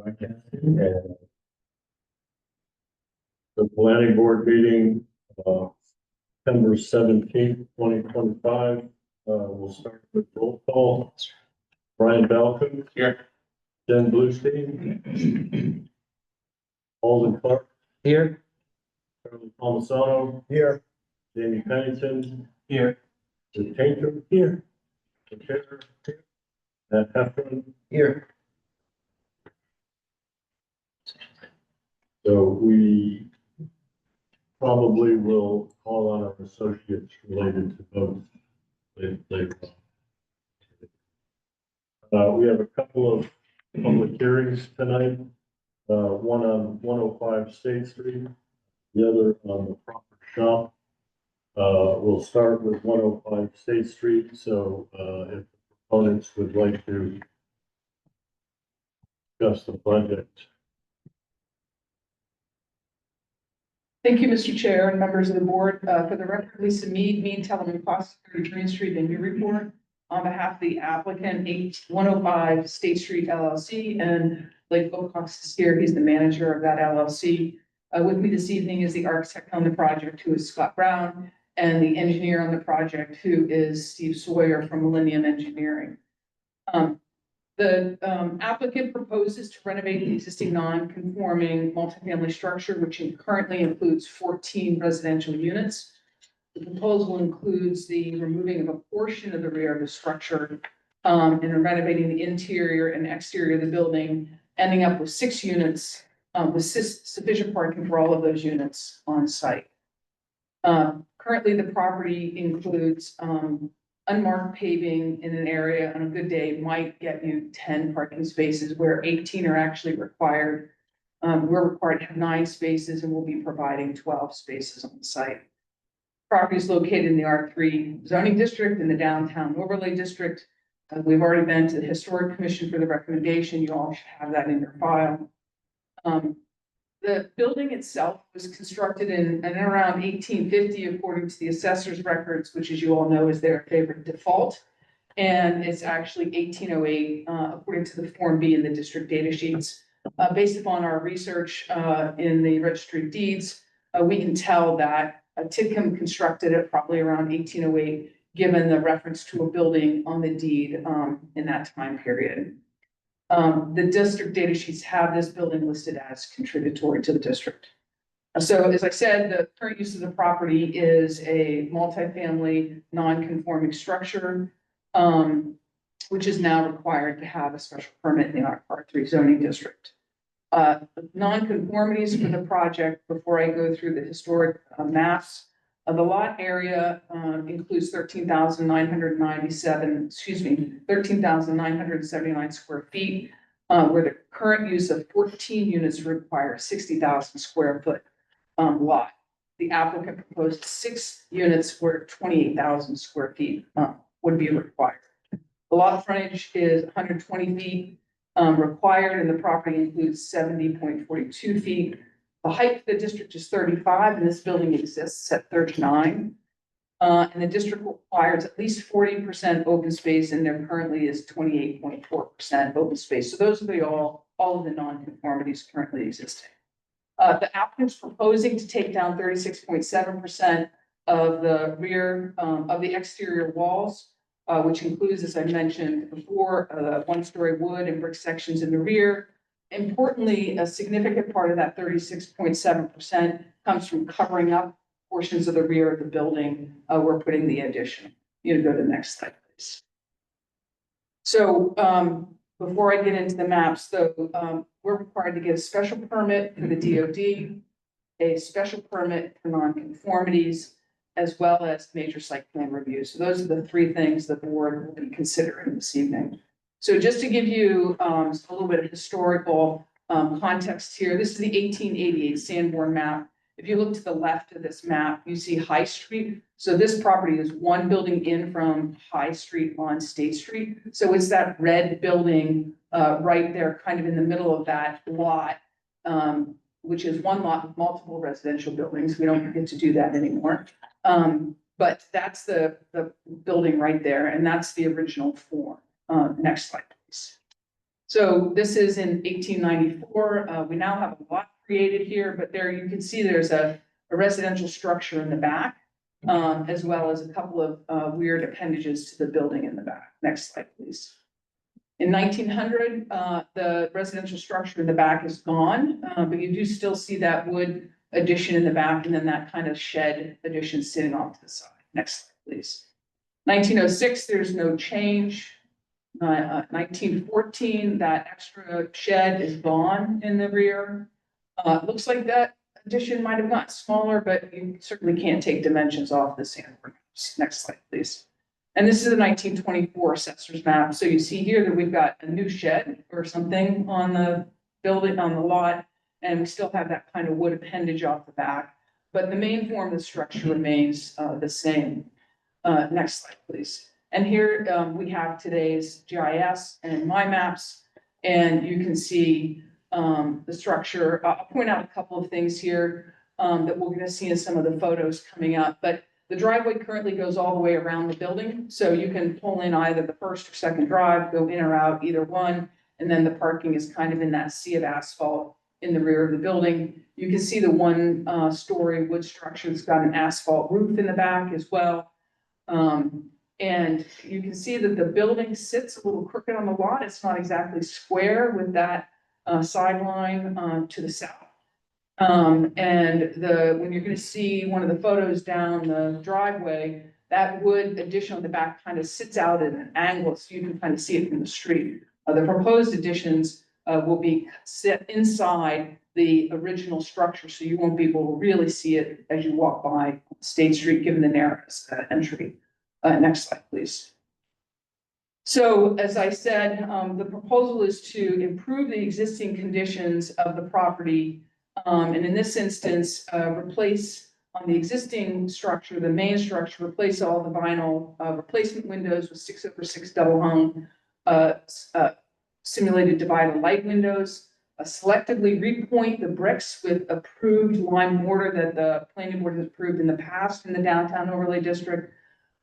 And the planning board meeting, September 17th, 2025. We'll start with roll call. Brian Balcon. Here. Jen Bluestein. Alden Clark. Here. Charlie Palmisano. Here. Jamie Pennington. Here. The painter. Here. The chair. Here. Matt Heffron. Here. So we probably will call on our associates related to both later on. We have a couple of public hearings tonight. One on 105 State Street, the other on the proper shop. We'll start with 105 State Street. So if the proponents would like to discuss the project. Thank you, Mr. Chair and members of the board. For the record, Lisa Mead, Telemann Cost 30 Green Street in Newburyport, on behalf of the applicant, 105 State Street LLC, and Blake Wilcox is here. He's the manager of that LLC. With me this evening is the architect on the project, who is Scott Brown, and the engineer on the project, who is Steve Sawyer from Millennium Engineering. The applicant proposes to renovate the existing non-conforming multifamily structure, which currently includes 14 residential units. The proposal includes the removing of a portion of the rear of the structure and renovating the interior and exterior of the building, ending up with 6 units with sufficient parking for all of those units on site. Currently, the property includes unmarked paving in an area on a good day might get you 10 parking spaces, where 18 are actually required. We're required to have 9 spaces, and we'll be providing 12 spaces on the site. Property is located in the R3 zoning district in the downtown overlay district. We've already been to the Historic Commission for the recommendation. You all should have that in your file. The building itself was constructed in and around 1850, according to the assessor's records, which, as you all know, is their favorite default. And it's actually 1808, according to the Form B in the district data sheets. Based upon our research in the registry of deeds, we can tell that Tidcombe constructed it probably around 1808, given the reference to a building on the deed in that time period. The district data sheets have this building listed as contributory to the district. So as I said, the current use of the property is a multifamily non-conforming structure, which is now required to have a special permit in our R3 zoning district. Non-conformities for the project, before I go through the historic maps, the lot area includes 13,979 square feet, where the current use of 14 units require 60,000 square foot lot. The applicant proposed 6 units where 28,000 square feet would be required. The lot frontage is 120 feet required, and the property includes 70.42 feet. The height of the district is 35, and this building exists at 39. And the district requires at least 40% open space, and there currently is 28.4% open space. So those are all of the non-conformities currently existing. The applicant's proposing to take down 36.7% of the rear of the exterior walls, which includes, as I mentioned before, 1-story wood and brick sections in the rear. Importantly, a significant part of that 36.7% comes from covering up portions of the rear of the building. We're putting the addition. You can go to the next slide, please. So before I get into the maps, though, we're required to get a special permit for the DOD, a special permit for nonconformities, as well as major site plan review. So those are the 3 things the board will be considering this evening. So just to give you a little bit of historical context here, this is the 1888 Sanborn map. If you look to the left of this map, you see High Street. So this property is one building in from High Street on State Street. So it's that red building right there, kind of in the middle of that lot, which is one lot with multiple residential buildings. We don't get to do that anymore. But that's the building right there, and that's the original form. Next slide, please. So this is in 1894. We now have a lot created here, but there you can see there's a residential structure in the back, as well as a couple of weird appendages to the building in the back. Next slide, please. In 1900, the residential structure in the back is gone, but you do still see that wood addition in the back and then that kind of shed addition sitting off to the side. Next slide, please. 1906, there's no change. 1914, that extra shed is gone in the rear. It looks like that addition might have gotten smaller, but you certainly can't take dimensions off the sandboard. Next slide, please. And this is a 1924 assessor's map. So you see here that we've got a new shed or something on the building, on the lot, and we still have that kind of wood appendage off the back. But the main form of the structure remains the same. Next slide, please. And here we have today's GIS and my maps, and you can see the structure. I'll point out a couple of things here that we're going to see in some of the photos coming up, but the driveway currently goes all the way around the building. So you can pull in either the first or second drive, go in or out, either one. And then the parking is kind of in that sea of asphalt in the rear of the building. You can see the one story wood structure that's got an asphalt roof in the back as well. And you can see that the building sits a little crooked on the lot. It's not exactly square with that sideline to the south. And when you're going to see one of the photos down the driveway, that wood addition on the back kind of sits out at an angle so you can kind of see it from the street. The proposed additions will be set inside the original structure, so you won't be able to really see it as you walk by State Street, given the narrowness entry. Next slide, please. So as I said, the proposal is to improve the existing conditions of the property. And in this instance, replace on the existing structure, the main structure, replace all the vinyl replacement windows with 6/6 double hung simulated divided light windows, selectively repoint the bricks with approved lime mortar that the planning board has approved in the past in the downtown overlay district.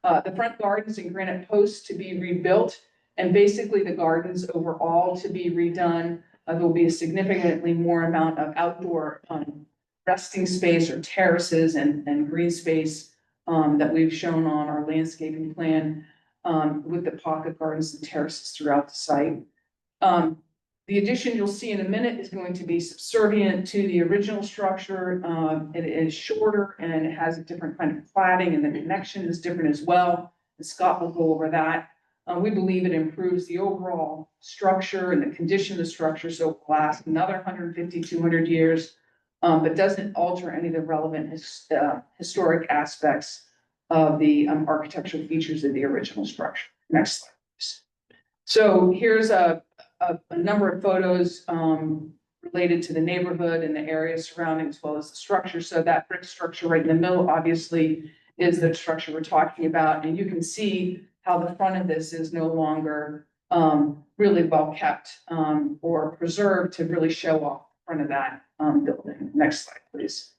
The front gardens and granite posts to be rebuilt, and basically the gardens overall to be redone. There will be a significantly more amount of outdoor resting space or terraces and green space that we've shown on our landscaping plan with the pocket gardens and terraces throughout the site. The addition you'll see in a minute is going to be subservient to the original structure. It is shorter and it has a different kind of cladding, and the connection is different as well. And Scott will go over that. We believe it improves the overall structure and the condition of the structure, so it will last another 150, 200 years, but doesn't alter any of the relevant historic aspects of the architectural features of the original structure. Next slide, please. So here's a number of photos related to the neighborhood and the area surrounding, as well as the structure. So that brick structure right in the middle, obviously, is the structure we're talking about. And you can see how the front of this is no longer really well kept or preserved to really show off the front of that building. Next slide, please.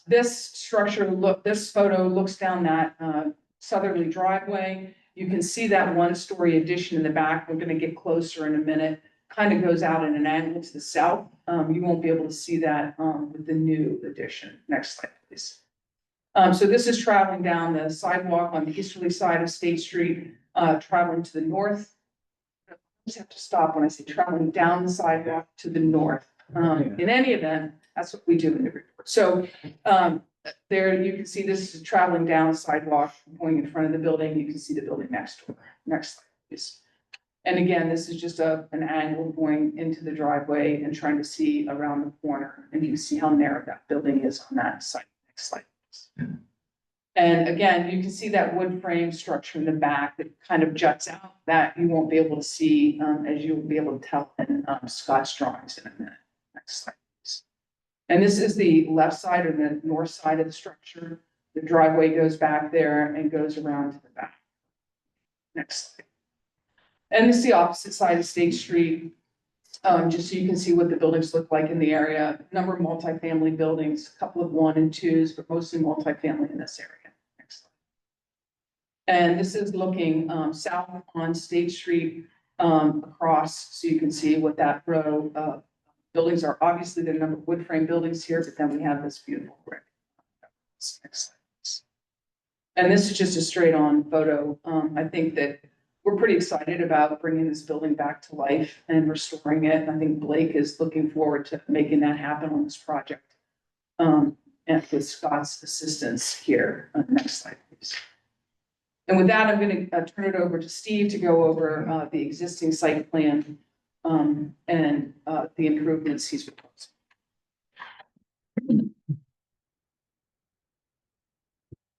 This photo looks down that southerly driveway. You can see that one-story addition in the back. We're going to get closer in a minute. Kind of goes out at an angle to the south. You won't be able to see that with the new addition. Next slide, please. So this is traveling down the sidewalk on the easterly side of State Street, traveling to the north. I just have to stop when I say traveling down the sidewalk to the north. In any event, that's what we do in the report. So there you can see this is traveling down the sidewalk, going in front of the building. You can see the building next door. Next slide, please. And again, this is just an angle going into the driveway and trying to see around the corner. And you can see how narrow that building is on that side. Next slide, please. And again, you can see that wood frame structure in the back that kind of juts out that you won't be able to see as you'll be able to tell in Scott's drawings in a minute. Next slide, please. And this is the left side or the north side of the structure. The driveway goes back there and goes around to the back. Next slide. And this is the opposite side of State Street, just so you can see what the buildings look like in the area. A number of multifamily buildings, a couple of 1 and 2s, but mostly multifamily in this area. Next slide. And this is looking south on State Street. across, so you can see what that row of buildings are. Obviously, there are a number of wood frame buildings here, but then we have this beautiful brick. Next slide, please. And this is just a straight on photo. I think that we're pretty excited about bringing this building back to life and restoring it. And I think Blake is looking forward to making that happen on this project. And with Scott's assistance here. Next slide, please. And with that, I'm going to turn it over to Steve to go over the existing site plan and the improvements he's proposing.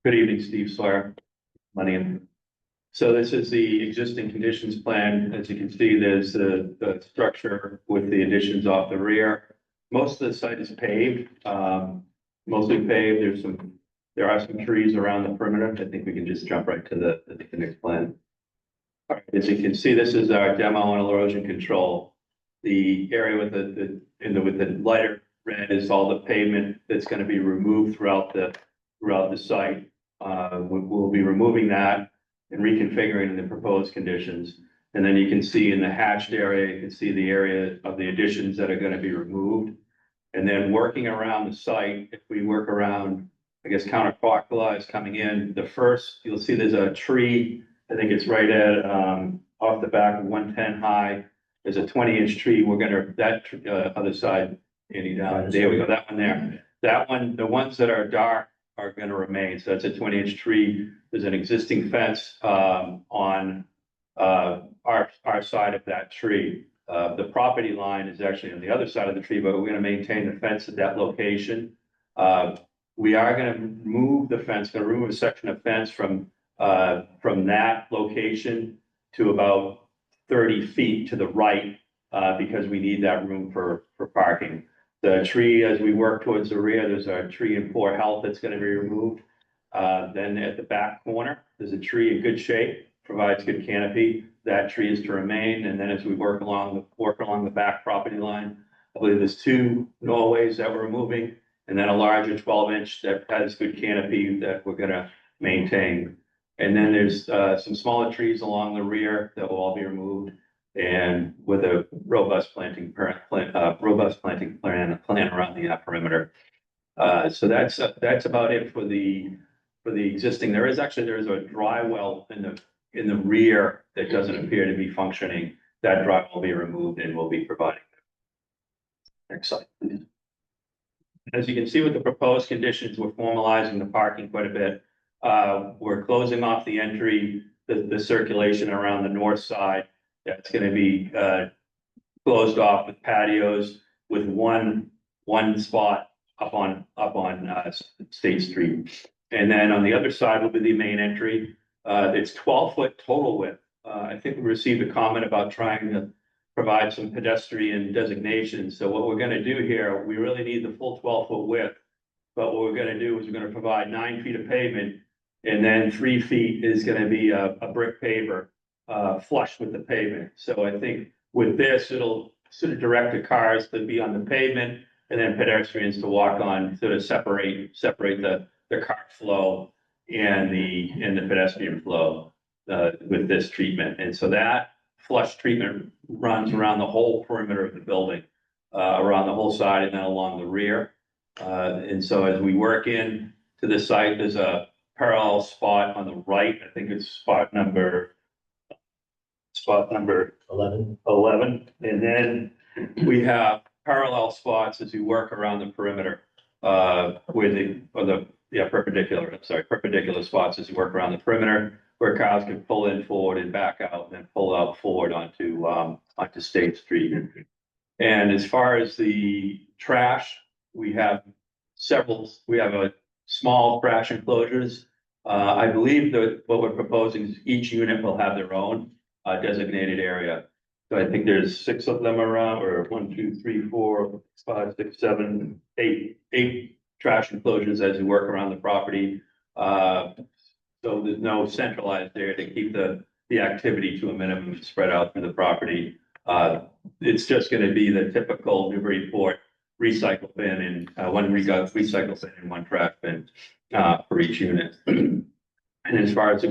Good evening, Steve Sawyer. My name. So this is the existing conditions plan. As you can see, there's the structure with the additions off the rear. Most of the site is paved, mostly paved. There are some trees around the perimeter. I think we can just jump right to the next plan. All right, as you can see, this is our demo and erosion control. The area with the lighter red is all the pavement that's going to be removed throughout the site. We'll be removing that and reconfiguring the proposed conditions. And then you can see in the hatched area, you can see the area of the additions that are going to be removed. And then working around the site, if we work around, I guess, counterclockwise coming in, you'll see there's a tree. I think it's right at, off the back of 110 high. There's a 20-inch tree. We're gonna, other side, Andy, down, there we go, that one there. That one, the ones that are dark are gonna remain. So that's a 20-inch tree. There's an existing fence, on, our side of that tree. The property line is actually on the other side of the tree, but we're gonna maintain the fence at that location. We are gonna remove the fence, gonna remove a section of fence from that location to about 30 feet to the right, because we need that room for parking. The tree, as we work towards the rear, there's a tree in poor health that's gonna be removed. Then at the back corner, there's a tree in good shape, provides good canopy. That tree is to remain. And then as we work along the back property line, I believe there's 2 Norways that we're removing, and then a larger 12-inch that has good canopy that we're gonna maintain. And then there's some smaller trees along the rear that will all be removed, and with a robust planting plan around the perimeter. So that's about it for the existing. There is a dry well in the rear that doesn't appear to be functioning. That dry will be removed and we'll be providing. Next slide, please. As you can see with the proposed conditions, we're formalizing the parking quite a bit. We're closing off the entry, the circulation around the north side. That's going to be closed off with patios with one spot up on State Street. And then on the other side will be the main entry. It's 12-foot total width. I think we received a comment about trying to provide some pedestrian designations. So what we're going to do here, we really need the full 12-foot width. But what we're going to do is we're going to provide 9 feet of pavement, and then 3 feet is going to be a brick paver flush with the pavement. So I think with this, it'll sort of direct the cars to be on the pavement and then pedestrians to walk on, sort of separate the car flow and the pedestrian flow with this treatment. And so that flush treatment runs around the whole perimeter of the building, around the whole side and then along the rear. And so as we work in to the site, there's a parallel spot on the right. I think it's spot number 11. And then we have parallel spots as we work around the perimeter, perpendicular spots as you work around the perimeter, where cars can pull in forward and back out and then pull out forward onto State Street. And as far as the trash, we have a small trash enclosures. I believe that what we're proposing is each unit will have their own designated area. So I think there's 6 of them around, or 1, 2, 3, 4, 5, 6, 7, 8 trash enclosures as you work around the property. So there's no centralized there to keep the activity to a minimum spread out through the property. It's just going to be the typical Newburyport recycle bin and one recycle bin and one trash bin for each unit. And as far as the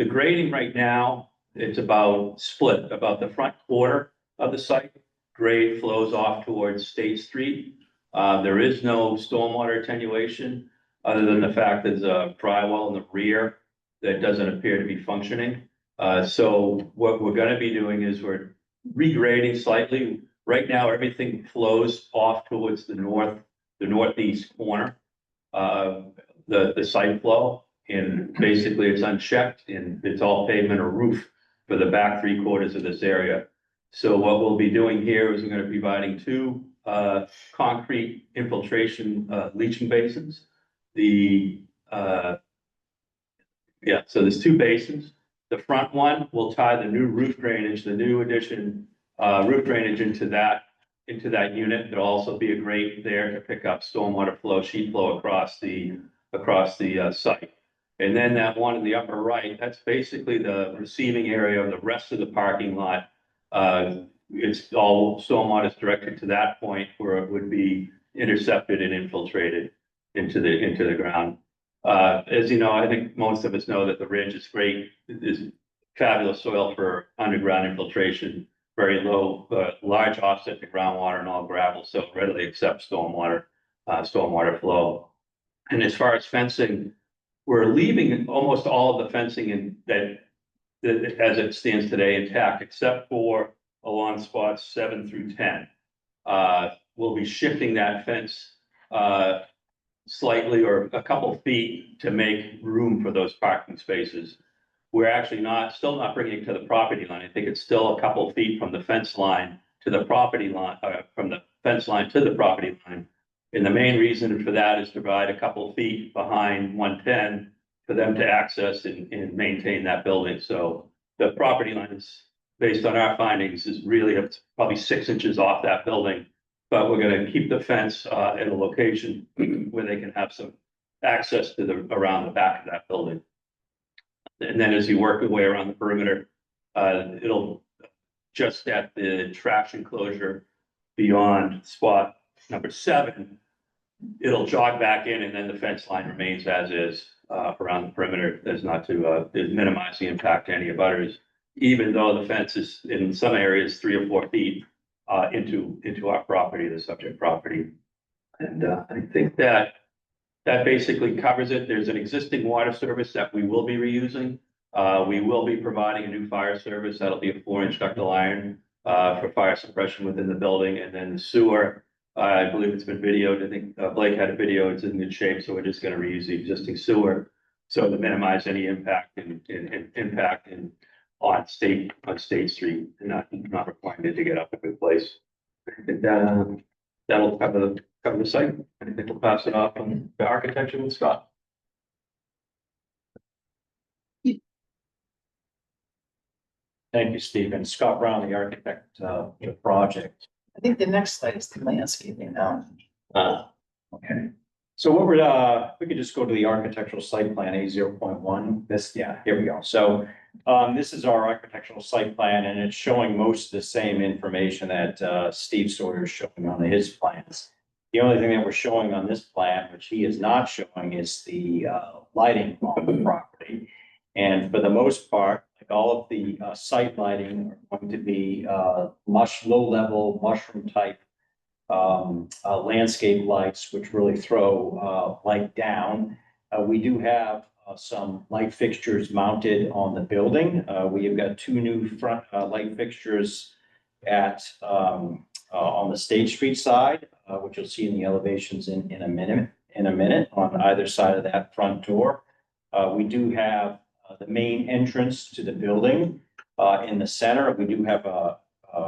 grading right now, it's about split, about the front quarter of the site. Grade flows off towards State Street. There is no stormwater attenuation, other than the fact there's a dry well in the rear that doesn't appear to be functioning. So what we're gonna be doing is we're regrading slightly. Right now, everything flows off towards the northeast corner of the site flow. And basically it's unchecked and it's all pavement or roof for the back 3/4 of this area. So what we'll be doing here is we're gonna be providing two concrete infiltration leaching basins. So there's two basins. The front one will tie the new roof drainage, the new addition roof drainage into that unit. There'll also be a grate there to pick up stormwater flow, sheet flow across the site. And then that one in the upper right, that's basically the receiving area of the rest of the parking lot. It's all stormwater is directed to that point where it would be intercepted and infiltrated into the ground. As you know, I think most of us know that the ridge is great, is fabulous soil for underground infiltration, very low, large offset to groundwater and all gravel, so it readily accepts stormwater flow. And as far as fencing, we're leaving almost all of the fencing in that as it stands today intact, except for along spots 7 through 10. We'll be shifting that fence slightly or a couple feet to make room for those parking spaces. We're actually still not bringing it to the property line. I think it's still a couple feet from the fence line to the property line, from the fence line to the property line. And the main reason for that is to provide a couple feet behind 110 for them to access and maintain that building. So the property line is, based on our findings, is really probably 6 inches off that building. But we're gonna keep the fence at a location where they can have some access to around the back of that building. And then as you work your way around the perimeter, it'll just at the trash enclosure beyond spot number 7, it'll jog back in and then the fence line remains as is around the perimeter. There's not to minimize the impact to any abutters, even though the fence is in some areas 3 or 4 feet into our property, the subject property. And I think that basically covers it. There's an existing water service that we will be reusing. We will be providing a new fire service. That'll be a 4-inch ductile iron for fire suppression within the building. And then the sewer, I believe it's been videoed. I think Blake had a video. It's in good shape. So we're just going to reuse the existing sewer. So to minimize any impact on State Street and not requiring it to get up a good place. I think that'll cover the site. I think we'll pass it off on the architecture with Scott. Thank you, Stephen. Scott Brown, the architect of the project. I think the next slide is the landscaping now. Okay. So what we could just go to the architectural site plan A0.1. Here we go. So this is our architectural site plan, and it's showing most of the same information that Steve Sawyer is showing on his plans. The only thing that we're showing on this plan, which he is not showing, is the lighting on the property. And for the most part, like all of the site lighting are going to be low-level mushroom type landscape lights, which really throw light down. We do have some light fixtures mounted on the building. We have got 2 new front light fixtures at on the State Street side, which you'll see in the elevations in a minute on either side of that front door. We do have the main entrance to the building in the center. We do have a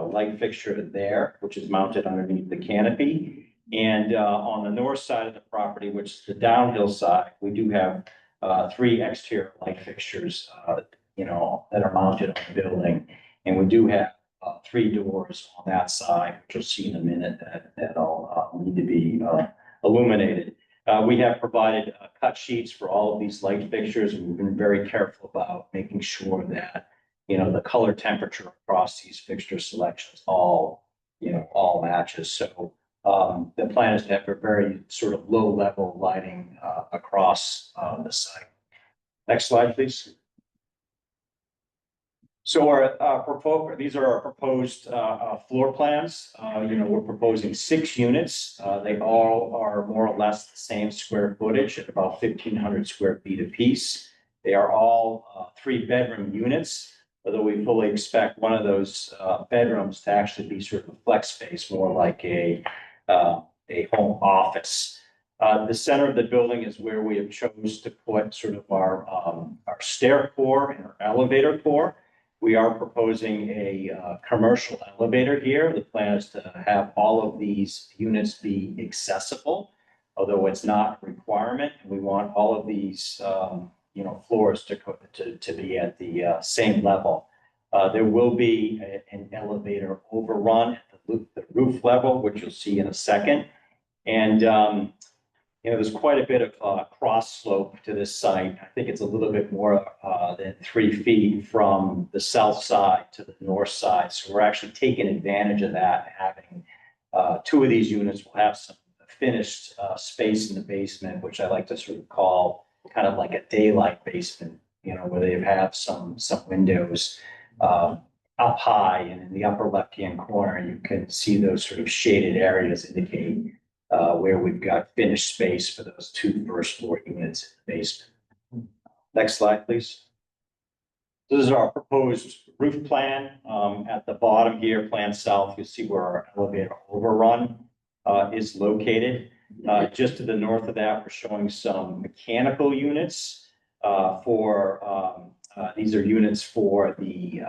light fixture there, which is mounted underneath the canopy. And on the north side of the property, which is the downhill side, we do have 3 exterior light fixtures, that are mounted on the building. And we do have 3 doors on that side, which you'll see in a minute that all need to be illuminated. We have provided cut sheets for all of these light fixtures, and we've been very careful about making sure that the color temperature across these fixture selections all matches. So the plan is to have a very sort of low level lighting across the site. Next slide, please. So these are our proposed floor plans. We're proposing 6 units. They all are more or less the same square footage at about 1,500 square feet apiece. They are all 3-bedroom units, although we fully expect one of those bedrooms to actually be sort of a flex space, more like a home office. The center of the building is where we have chose to put sort of our stair core and our elevator core. We are proposing a commercial elevator here. The plan is to have all of these units be accessible, although it's not a requirement. We want all of these, floors to be at the same level. There will be an elevator overrun at the roof level, which you'll see in a second. And there's quite a bit of cross slope to this site. I think it's a little bit more than 3 feet from the south side to the north side. So we're actually taking advantage of that. Having 2 of these units will have some finished space in the basement, which I like to sort of call kind of like a daylight basement, where they have some windows up high, and in the upper left-hand corner, you can see those sort of shaded areas indicate where we've got finished space for those 2 first-floor units in the basement. Next slide, please. This is our proposed roof plan. At the bottom here, plan south, you'll see where our elevator overrun is located. Just to the north of that, we're showing some mechanical units these are units for the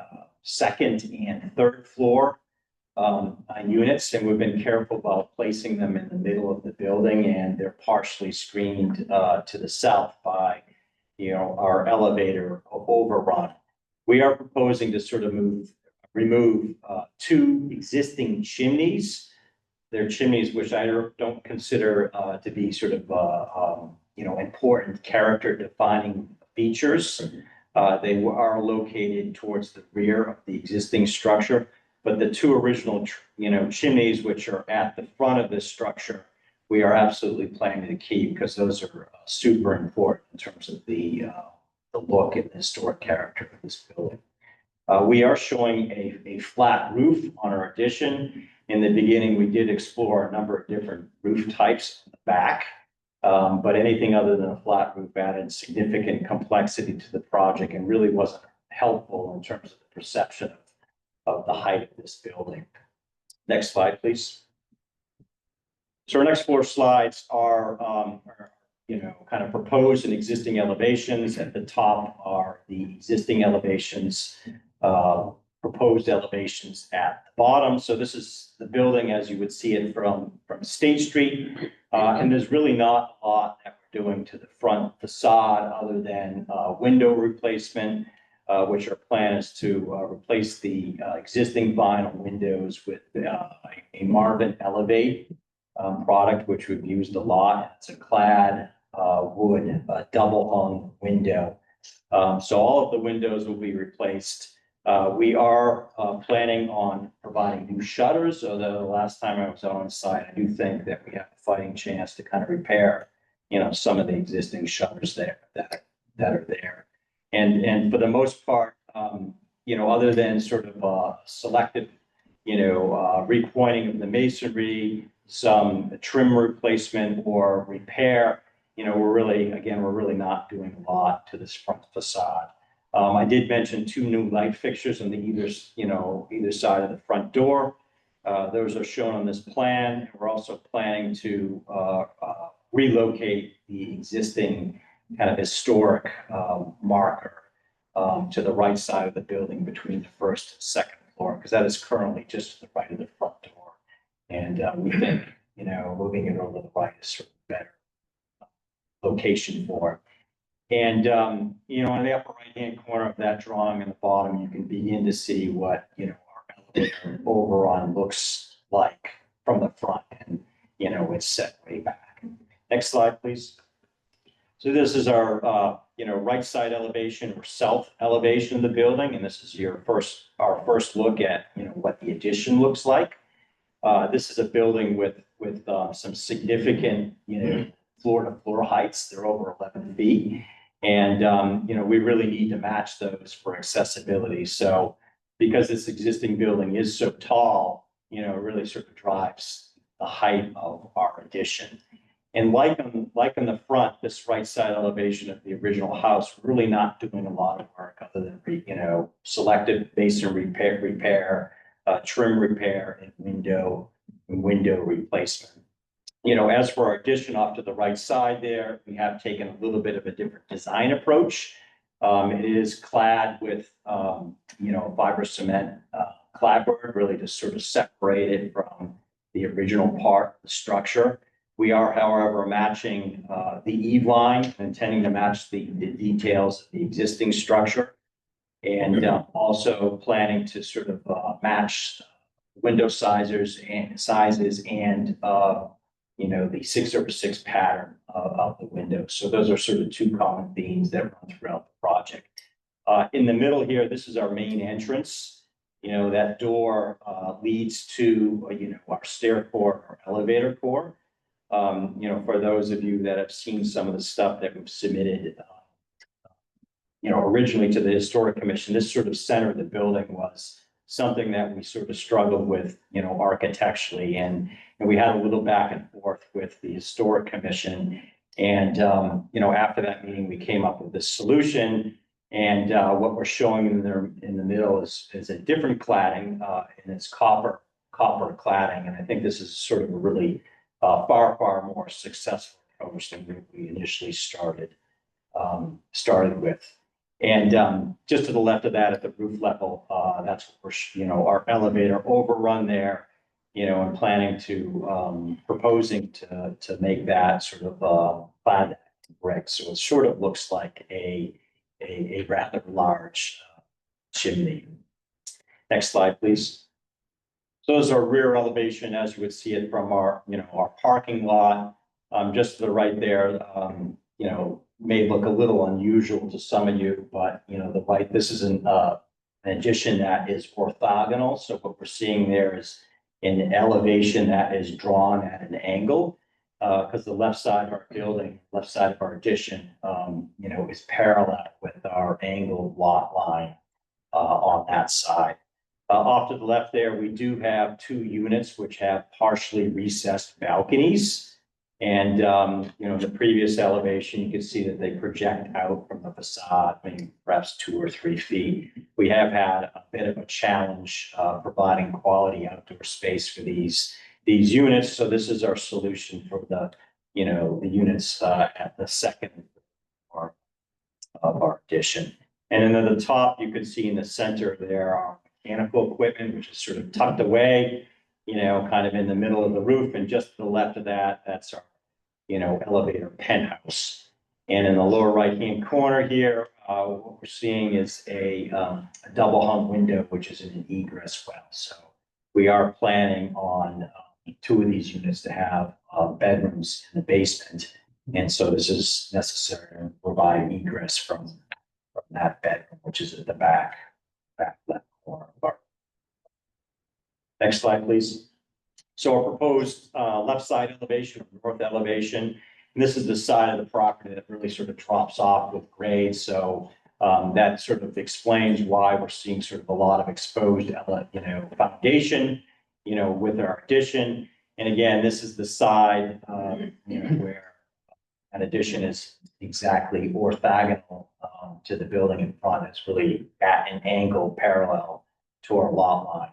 2nd and 3rd floor units, and we've been careful about placing them in the middle of the building, and they're partially screened to the south by our elevator overrun. We are proposing to sort of remove 2 existing chimneys. They're chimneys which I don't consider to be sort of important character defining features. They are located towards the rear of the existing structure. But the 2 original, chimneys, which are at the front of this structure, we are absolutely planning to keep because those are super important in terms of the look and the historic character of this building. We are showing a flat roof on our addition. In the beginning, we did explore a number of different roof types in the back, but anything other than a flat roof added significant complexity to the project and really wasn't helpful in terms of the perception of the height of this building. Next slide, please. So our next 4 slides are kind of proposed and existing elevations. At the top are the existing elevations, proposed elevations at the bottom. So this is the building as you would see it from State Street. And there's really not a lot that we're doing to the front facade other than window replacement, which our plan is to replace the existing vinyl windows with a Marvin Elevate product, which we've used a lot. It's a clad wood double hung window. So all of the windows will be replaced. We are planning on providing new shutters, although the last time I was on site, I do think that we have a fighting chance to kind of repair, some of the existing shutters there that are there. And for the most part, other than sort of selective, repointing of the masonry, some trim replacement or repair, we're really not doing a lot to this front facade. I did mention 2 new light fixtures on the either side of the front door. Those are shown on this plan. We're also planning to relocate the existing kind of historic marker to the right side of the building between the 1st and 2nd floor, because that is currently just to the right of the front door. And we think, moving it over to the right is sort of a better location for it. And, on the upper right-hand corner of that drawing in the bottom, you can begin to see what, our elevator overrun looks like from the front, and, it's set way back. Next slide, please. So this is our, right side elevation or south elevation of the building, and this is our first look at, what the addition looks like. This is a building with some significant, floor to floor heights. They're over 11 feet. And, we really need to match those for accessibility. So because this existing building is so tall, it really sort of drives the height of our addition. And like on the front, this right side elevation of the original house, we're really not doing a lot of work other than, selective basin repair, trim repair and window replacement. As for our addition off to the right side there, we have taken a little bit of a different design approach. It is clad with, fiber cement clapboard, really to sort of separate it from the original part of the structure. We are, however, matching the eave line, intending to match the details of the existing structure. And also planning to sort of match window sizes and the 6/6 pattern of the window. So those are sort of two common themes that run throughout the project. In the middle here, this is our main entrance. That door leads to, our stair core, our elevator core. For those of you that have seen some of the stuff that we've submitted, originally to the Historic Commission, this sort of center of the building was something that we sort of struggled with, architecturally. And we had a little back and forth with the Historic Commission. And, after that meeting, we came up with this solution. And what we're showing in the middle is a different cladding, and it's copper cladding. And I think this is sort of a really far more successful approach than we initially started with. And just to the left of that, at the roof level, that's what we're, our elevator overrun there, and planning to proposing to make that sort of clad brick. So it sort of looks like a rather large chimney. Next slide, please. So this is our rear elevation, as you would see it from our parking lot. Just to the right there, may look a little unusual to some of you, but this is an addition that is orthogonal. So what we're seeing there is an elevation that is drawn at an angle, because the left side of our building, left side of our addition, is parallel with our angled lot line on that side. Off to the left there, we do have 2 units which have partially recessed balconies. And, the previous elevation, you can see that they project out from the facade, maybe perhaps 2 or 3 feet. We have had a bit of a challenge providing quality outdoor space for these units. So this is our solution for the units at the second floor of our addition. And then at the top, you can see in the center there are mechanical equipment, which is sort of tucked away, kind of in the middle of the roof. And just to the left of that, that's our, elevator penthouse. And in the lower right-hand corner here, what we're seeing is a double hung window, which is an egress well. So we are planning on 2 of these units to have bedrooms in the basement. And so this is necessary to provide egress from that bedroom, which is at the back left corner of our. Next slide, please. So our proposed left side elevation, north elevation, and this is the side of the property that really sort of drops off with grade. So that sort of explains why we're seeing sort of a lot of exposed, foundation, with our addition. And again, this is the side, where an addition is exactly orthogonal to the building in front. It's really at an angle parallel to our lot line.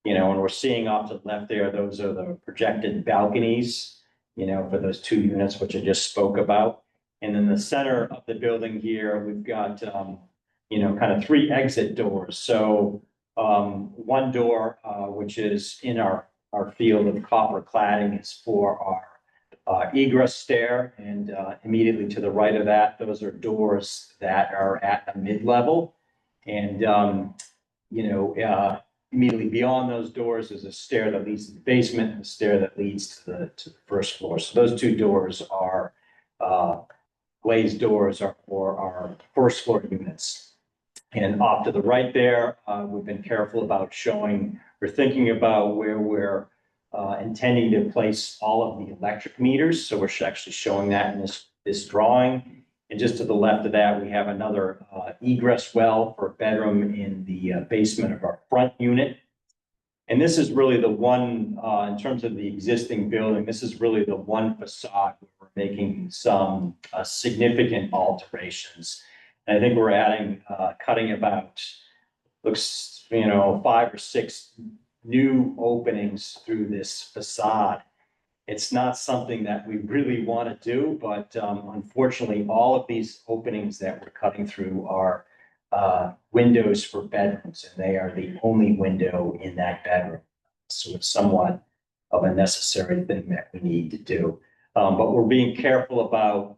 And we're seeing off to the left there, those are the projected balconies, for those 2 units, which I just spoke about. And in the center of the building here, we've got, kind of 3 exit doors. So one door, which is in our field of copper cladding, is for our egress stair. And immediately to the right of that, those are doors that are at a mid-level. And, immediately beyond those doors is a stair that leads to the basement and a stair that leads to the first floor. So those 2 doors are glazed doors are for our first floor units. And off to the right there, we've been careful about showing or thinking about where we're intending to place all of the electric meters. So we're actually showing that in this drawing. And just to the left of that, we have another egress well for a bedroom in the basement of our front unit. And this is really the one, in terms of the existing building, this is really the one facade where we're making some significant alterations. And I think we're adding, cutting about, looks, 5 or 6 new openings through this facade. It's not something that we really want to do, but unfortunately, all of these openings that we're cutting through are windows for bedrooms, and they are the only window in that bedroom. So it's somewhat of a necessary thing that we need to do. But we're being careful about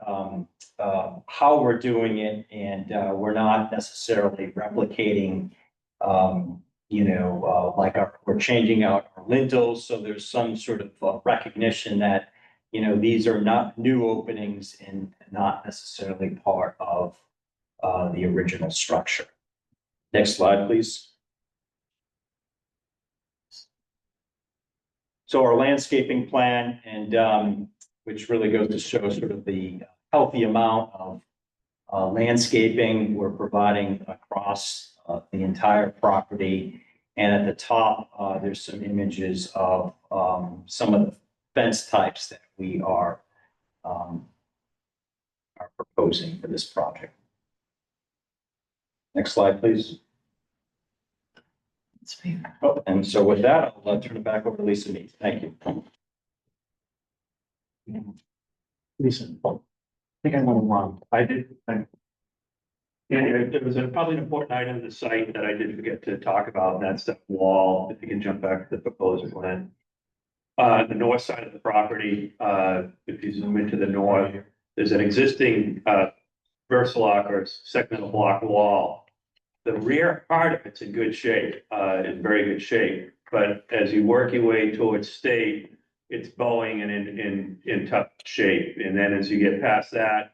how we're doing it, and we're not necessarily replicating, we're changing out our lintels. So there's some sort of recognition that, these are not new openings and not necessarily part of the original structure. Next slide, please. So our landscaping plan, and which really goes to show sort of the healthy amount of landscaping we're providing across the entire property. And at the top, there's some images of some of the fence types that we are proposing for this project. Next slide, please. Oh, and so with that, I'll turn it back over to Lisa Mead. Thank you. Lisa, I think I went along. I did. And there was probably an important item of the site that I did forget to talk about, and that's the wall. If you can jump back to the proposed plan. The north side of the property, if you zoom into the north, there's an existing Versalock or segmental block wall. The rear part of it's in good shape, in very good shape. But as you work your way towards state, it's bowing and in tough shape. And then as you get past that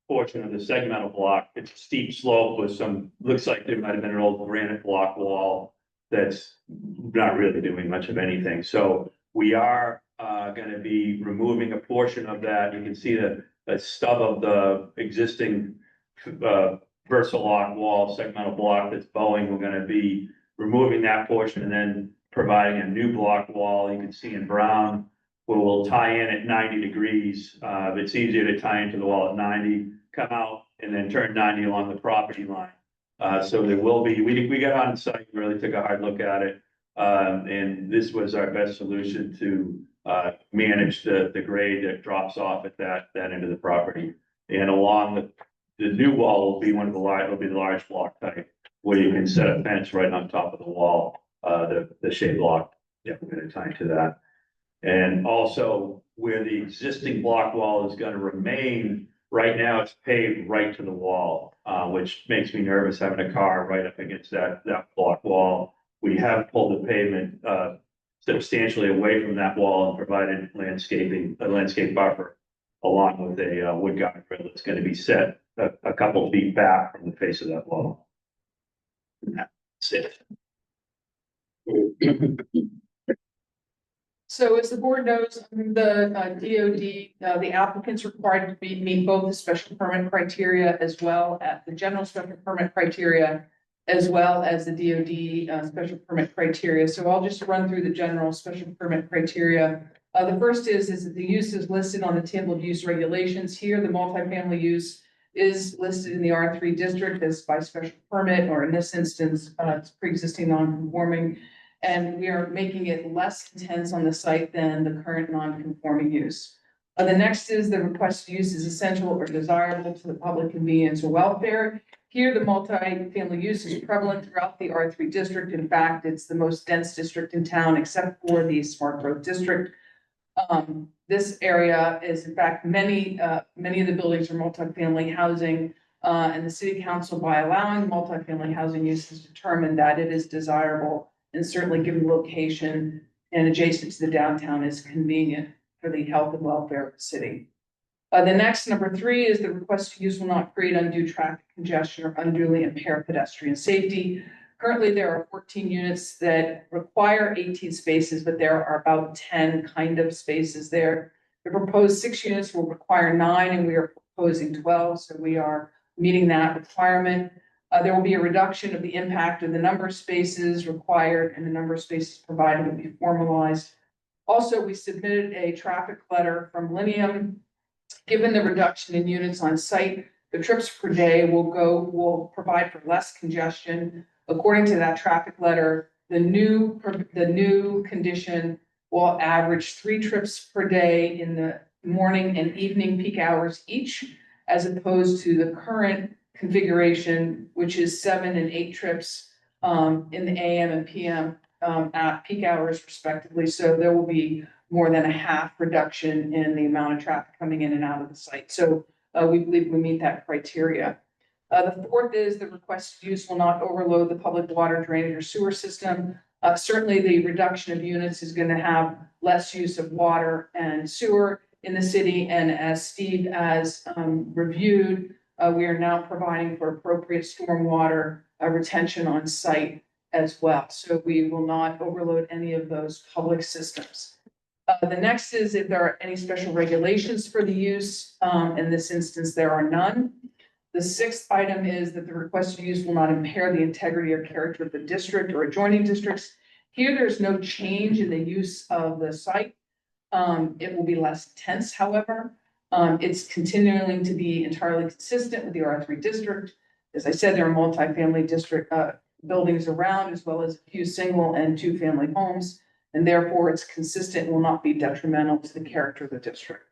portion of the segmental block, it's a steep slope with some, looks like there might have been an old granite block wall that's not really doing much of anything. So we are going to be removing a portion of that. You can see the stub of the existing Versalock wall, segmental block that's bowing. We're going to be removing that portion and then providing a new block wall. You can see in brown where we'll tie in at 90 degrees. It's easier to tie into the wall at 90, come out and then turn 90 along the property line. So there will be, we got on site, really took a hard look at it. And this was our best solution to manage the grade that drops off at that end of the property. And along the new wall will be one of the large block type where you can set a fence right on top of the wall, the shade block. Yeah, we're going to tie to that. And also where the existing block wall is going to remain, right now it's paved right to the wall, which makes me nervous having a car right up against that block wall. We have pulled the pavement substantially away from that wall and provided a landscape buffer along with a wood guardrail that's going to be set a couple feet back from the face of that wall. And that's it. So as the board knows, the DOD, the applicant's required to meet both the special permit criteria as well as the general special permit criteria, as well as the DOD special permit criteria. So I'll just run through the general special permit criteria. The first is that the use is listed on the table of use regulations. Here, the multifamily use is listed in the R3 district as by special permit, or in this instance, it's pre-existing non-conforming. And we are making it less intense on the site than the current non-conforming use. The next is the requested use is essential or desirable to the public convenience or welfare. Here, the multi-family use is prevalent throughout the R3 district. In fact, it's the most dense district in town, except for the smart growth district. This area is, in fact, many of the buildings are multifamily housing, and the city council, by allowing multifamily housing use, has determined that it is desirable, and certainly given the location and adjacent to the downtown is convenient for the health and welfare of the city. The next, number 3, is the requested use will not create undue traffic congestion or unduly impair pedestrian safety. Currently, there are 14 units that require 18 spaces, but there are about 10 kind of spaces there. The proposed 6 units will require 9, and we are proposing 12, so we are meeting that requirement. There will be a reduction of the impact of the number of spaces required, and the number of spaces provided will be formalized. Also, we submitted a traffic letter from Lineam. Given the reduction in units on site, the trips per day will provide for less congestion. According to that traffic letter, the new condition will average 3 trips per day in the morning and evening peak hours each, as opposed to the current configuration, which is 7 and 8 trips in the AM and PM at peak hours respectively. So there will be more than a half reduction in the amount of traffic coming in and out of the site. So we believe we meet that criteria. The fourth is the requested use will not overload the public water, drainage, or sewer system. Certainly, the reduction of units is going to have less use of water and sewer in the city. And as Steve has reviewed, we are now providing for appropriate stormwater retention on site as well. So we will not overload any of those public systems. The next is if there are any special regulations for the use. In this instance, there are none. The sixth item is that the requested use will not impair the integrity or character of the district or adjoining districts. Here, there's no change in the use of the site. It will be less intense, however. It's continuing to be entirely consistent with the R3 district. As I said, there are multifamily district buildings around, as well as a few single and 2-family homes, and therefore it's consistent and will not be detrimental to the character of the district.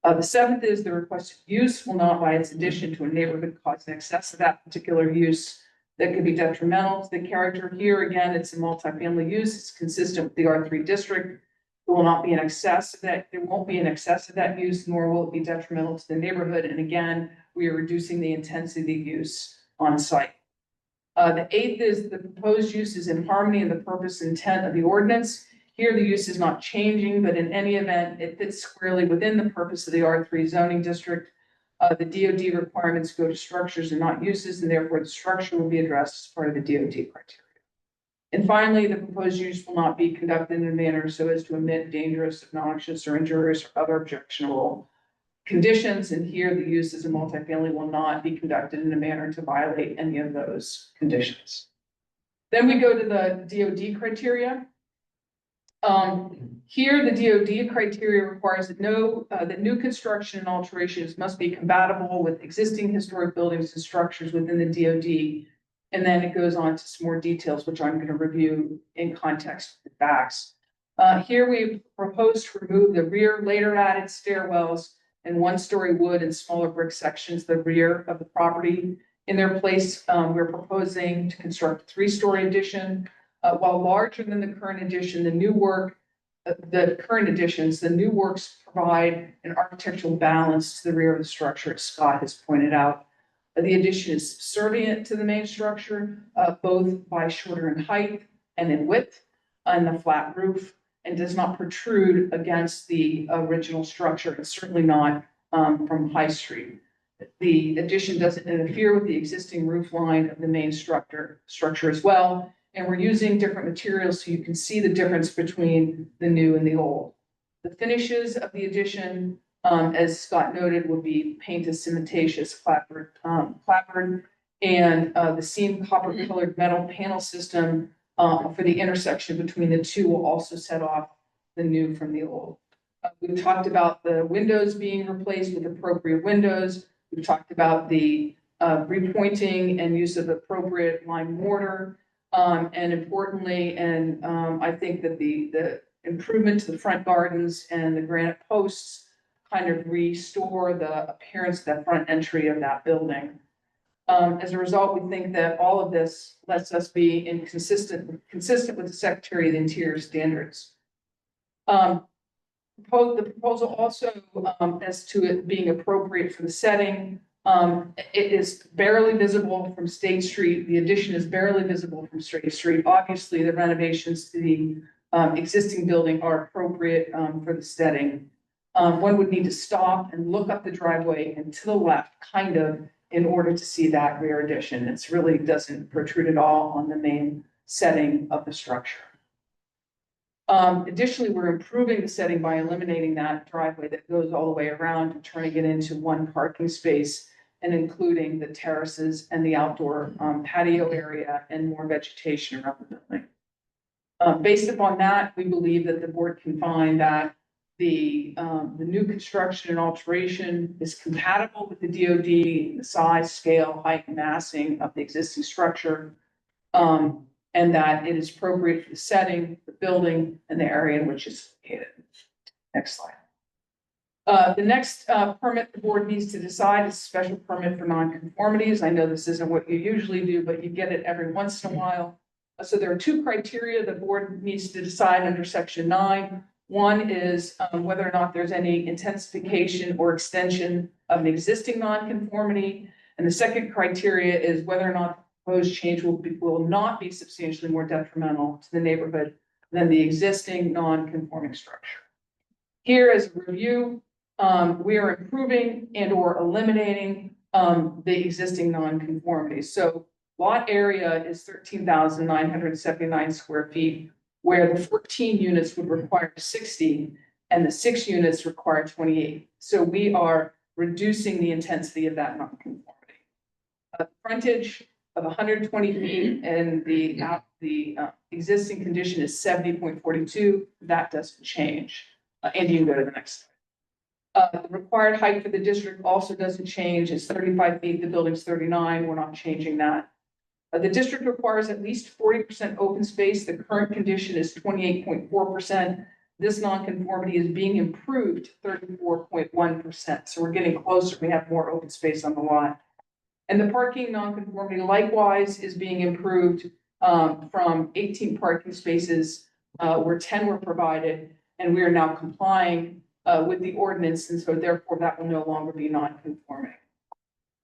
The seventh is the requested use will not, by its addition to a neighborhood, cause an excess of that particular use that could be detrimental to the character. Here, again, it's a multifamily use. It's consistent with the R3 district. It will not be an excess of that. There won't be an excess of that use, nor will it be detrimental to the neighborhood. And again, we are reducing the intensity of use on site. The eighth is the proposed use is in harmony in the purpose and intent of the ordinance. Here, the use is not changing, but in any event, it fits squarely within the purpose of the R3 zoning district. The DOD requirements go to structures and not uses, and therefore the structure will be addressed as part of the DOD criteria. And finally, the proposed use will not be conducted in a manner so as to emit dangerous, obnoxious, or injurious or other objectionable conditions. And here, the use as a multifamily will not be conducted in a manner to violate any of those conditions. Then we go to the DOD criteria. Here, the DOD criteria requires that that new construction and alterations must be compatible with existing historic buildings and structures within the DOD. And then it goes on to some more details, which I'm going to review in context with the facts. Here, we propose to remove the rear later added stairwells and 1-story wood and smaller brick sections, the rear of the property. In their place, we're proposing to construct a 3-story addition. While larger than the current addition, the new works provide an architectural balance to the rear of the structure, as Scott has pointed out. The addition is subservient to the main structure, both by shorter in height and in width, and the flat roof, and does not protrude against the original structure, and certainly not from High Street. The addition doesn't interfere with the existing roof line of the main structure as well. And we're using different materials so you can see the difference between the new and the old. The finishes of the addition, as Scott noted, will be painted cementatious clapboard, and the seam copper colored metal panel system for the intersection between the two will also set off the new from the old. We've talked about the windows being replaced with appropriate windows. We've talked about the repointing and use of appropriate lime mortar. And importantly, and I think that the improvement to the front gardens and the granite posts kind of restore the appearance of the front entry of that building. As a result, we think that all of this lets us be consistent with the Secretary of the Interior standards. The proposal also, as to it being appropriate for the setting, it is barely visible from State Street. The addition is barely visible from State Street. Obviously, the renovations to the existing building are appropriate for the setting. One would need to stop and look up the driveway and to the left, kind of, in order to see that rear addition. It really doesn't protrude at all on the main setting of the structure. Additionally, we're improving the setting by eliminating that driveway that goes all the way around and turning it into one parking space and including the terraces and the outdoor patio area and more vegetation around the building. Based upon that, we believe that the board can find that the new construction and alteration is compatible with the DOD, the size, scale, height, and massing of the existing structure. And that it is appropriate for the setting, the building, and the area in which it's located. Next slide. The next permit the board needs to decide is a special permit for nonconformities. I know this isn't what you usually do, but you get it every once in a while. So there are two criteria the board needs to decide under section 9. One is whether or not there's any intensification or extension of an existing nonconformity. And the second criteria is whether or not the proposed change will not be substantially more detrimental to the neighborhood than the existing non-conforming structure. Here as a review, we are improving and or eliminating the existing non-conformities. So lot area is 13,979 square feet, where the 14 units would require 60 and the 6 units require 28. So we are reducing the intensity of that nonconformity. Frontage of 120 feet and the existing condition is 70.42. That doesn't change. And you can go to the next slide. The required height for the district also doesn't change. It's 35 feet. The building's 39. We're not changing that. The district requires at least 40% open space. The current condition is 28.4%. This nonconformity is being improved to 34.1%. So we're getting closer. We have more open space on the lot. And the parking nonconformity likewise is being improved from 18 parking spaces where 10 were provided, and we are now complying with the ordinance, and so therefore that will no longer be nonconforming.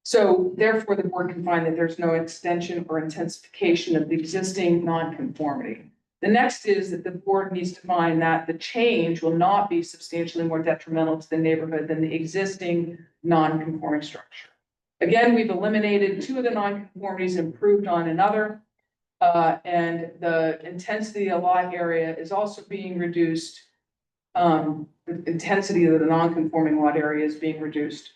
So therefore, the board can find that there's no extension or intensification of the existing nonconformity. The next is that the board needs to find that the change will not be substantially more detrimental to the neighborhood than the existing nonconforming structure. Again, we've eliminated 2 of the nonconformities, improved on another, and the intensity of the lot area is also being reduced. The intensity of the nonconforming lot area is being reduced.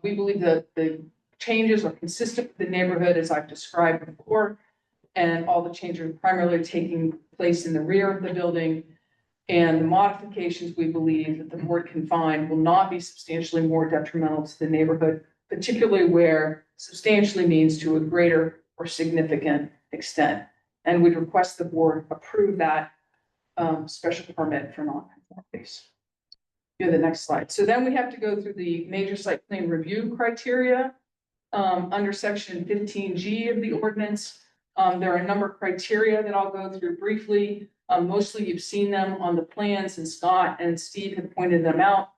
We believe that the changes are consistent with the neighborhood as I've described before, and all the changes are primarily taking place in the rear of the building. And the modifications we believe that the board can find will not be substantially more detrimental to the neighborhood, particularly where substantially means to a greater or significant extent. And we'd request the board approve that special permit for nonconformities. Go to the next slide. So then we have to go through the major site plan review criteria under section 15G of the ordinance. There are a number of criteria that I'll go through briefly. Mostly you've seen them on the plans, and Scott and Steve have pointed them out.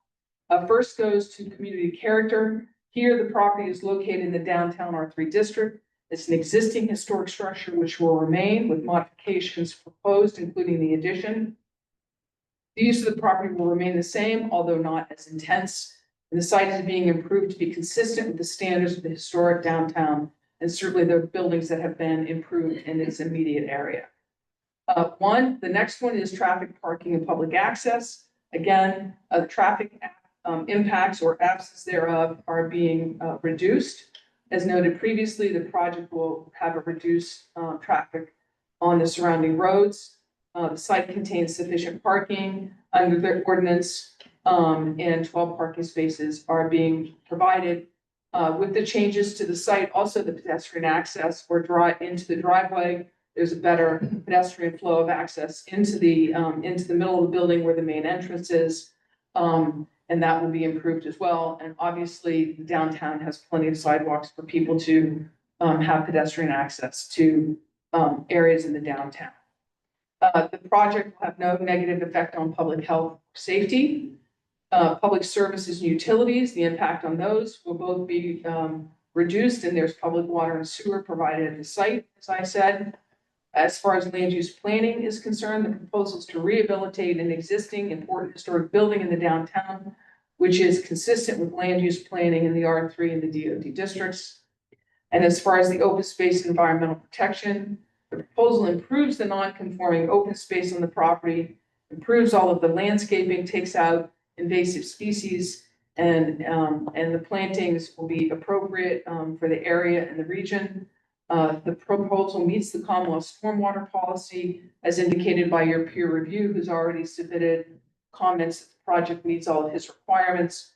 First goes to community character. Here, the property is located in the downtown R3 district. It's an existing historic structure which will remain with modifications proposed, including the addition. The use of the property will remain the same, although not as intense. And the site is being improved to be consistent with the standards of the historic downtown, and certainly the buildings that have been improved in its immediate area. The next one is traffic, parking, and public access. Again, the traffic impacts or absence thereof are being reduced. As noted previously, the project will have a reduced traffic on the surrounding roads. The site contains sufficient parking under the ordinance, and 12 parking spaces are being provided. With the changes to the site, also the pedestrian access or drive into the driveway, there's a better pedestrian flow of access into the middle of the building where the main entrance is. And that will be improved as well. And obviously, the downtown has plenty of sidewalks for people to have pedestrian access to areas in the downtown. The project will have no negative effect on public health or safety. Public services and utilities, the impact on those will both be reduced, and there's public water and sewer provided at the site, as I said. As far as land use planning is concerned, the proposal is to rehabilitate an existing important historic building in the downtown, which is consistent with land use planning in the R3 and the DOD districts. And as far as the open space and environmental protection, The proposal improves the non-conforming open space on the property, improves all of the landscaping, takes out invasive species, and the plantings will be appropriate for the area and the region. The proposal meets the Commonwealth stormwater policy as indicated by your peer review, who's already submitted comments that the project meets all of his requirements.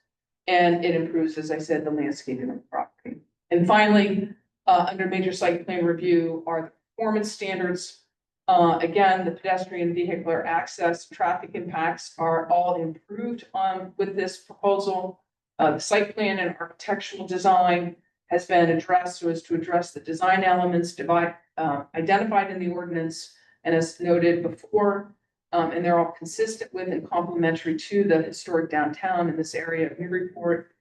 And it improves, as I said, the landscaping of the property. And finally, under major site plan review are the performance standards. Again, the pedestrian vehicular access, traffic impacts are all improved with this proposal. The site plan and architectural design has been addressed so as to address the design elements identified in the ordinance and as noted before. And they're all consistent with and complementary to the historic downtown in this area of Newburyport.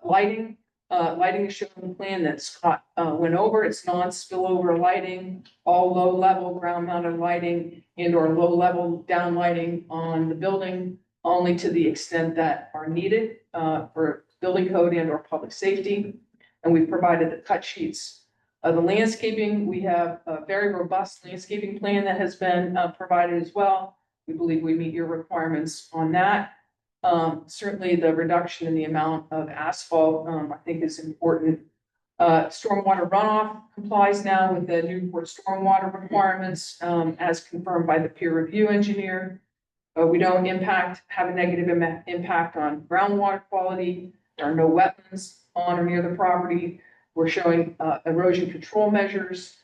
Lighting is shown in the plan that Scott went over. It's non-spillover lighting, all low-level ground-mounted lighting and/or low-level down lighting on the building, only to the extent that are needed for building code and/or public safety. And we've provided the cut sheets. The landscaping, we have a very robust landscaping plan that has been provided as well. We believe we meet your requirements on that. Certainly the reduction in the amount of asphalt, I think is important. Stormwater runoff complies now with the Newport stormwater requirements, as confirmed by the peer review engineer. We don't have a negative impact on groundwater quality. There are no wetlands on or near the property. We're showing erosion control measures.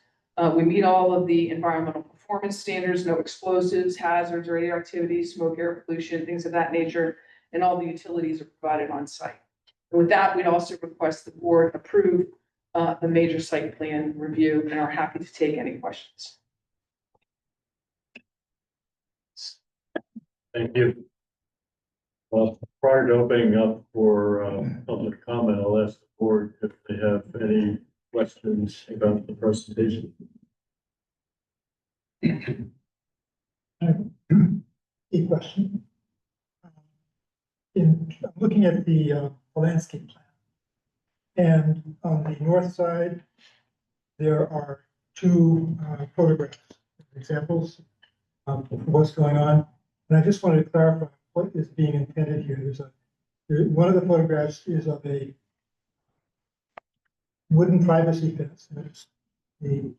We meet all of the environmental performance standards, no explosives, hazards, radioactivity, smoke, air pollution, things of that nature, and all the utilities are provided on site. And with that, we'd also request the board approve the major site plan review and are happy to take any questions. Thank you. Well, prior to opening up for public comment, I'll ask the board if they have any questions about the presentation. A question. I'm looking at the landscape plan. And on the north side, there are two photographs, examples of what's going on. And I just wanted to clarify what is being intended here. One of the photographs is of a wooden privacy fence. And it's the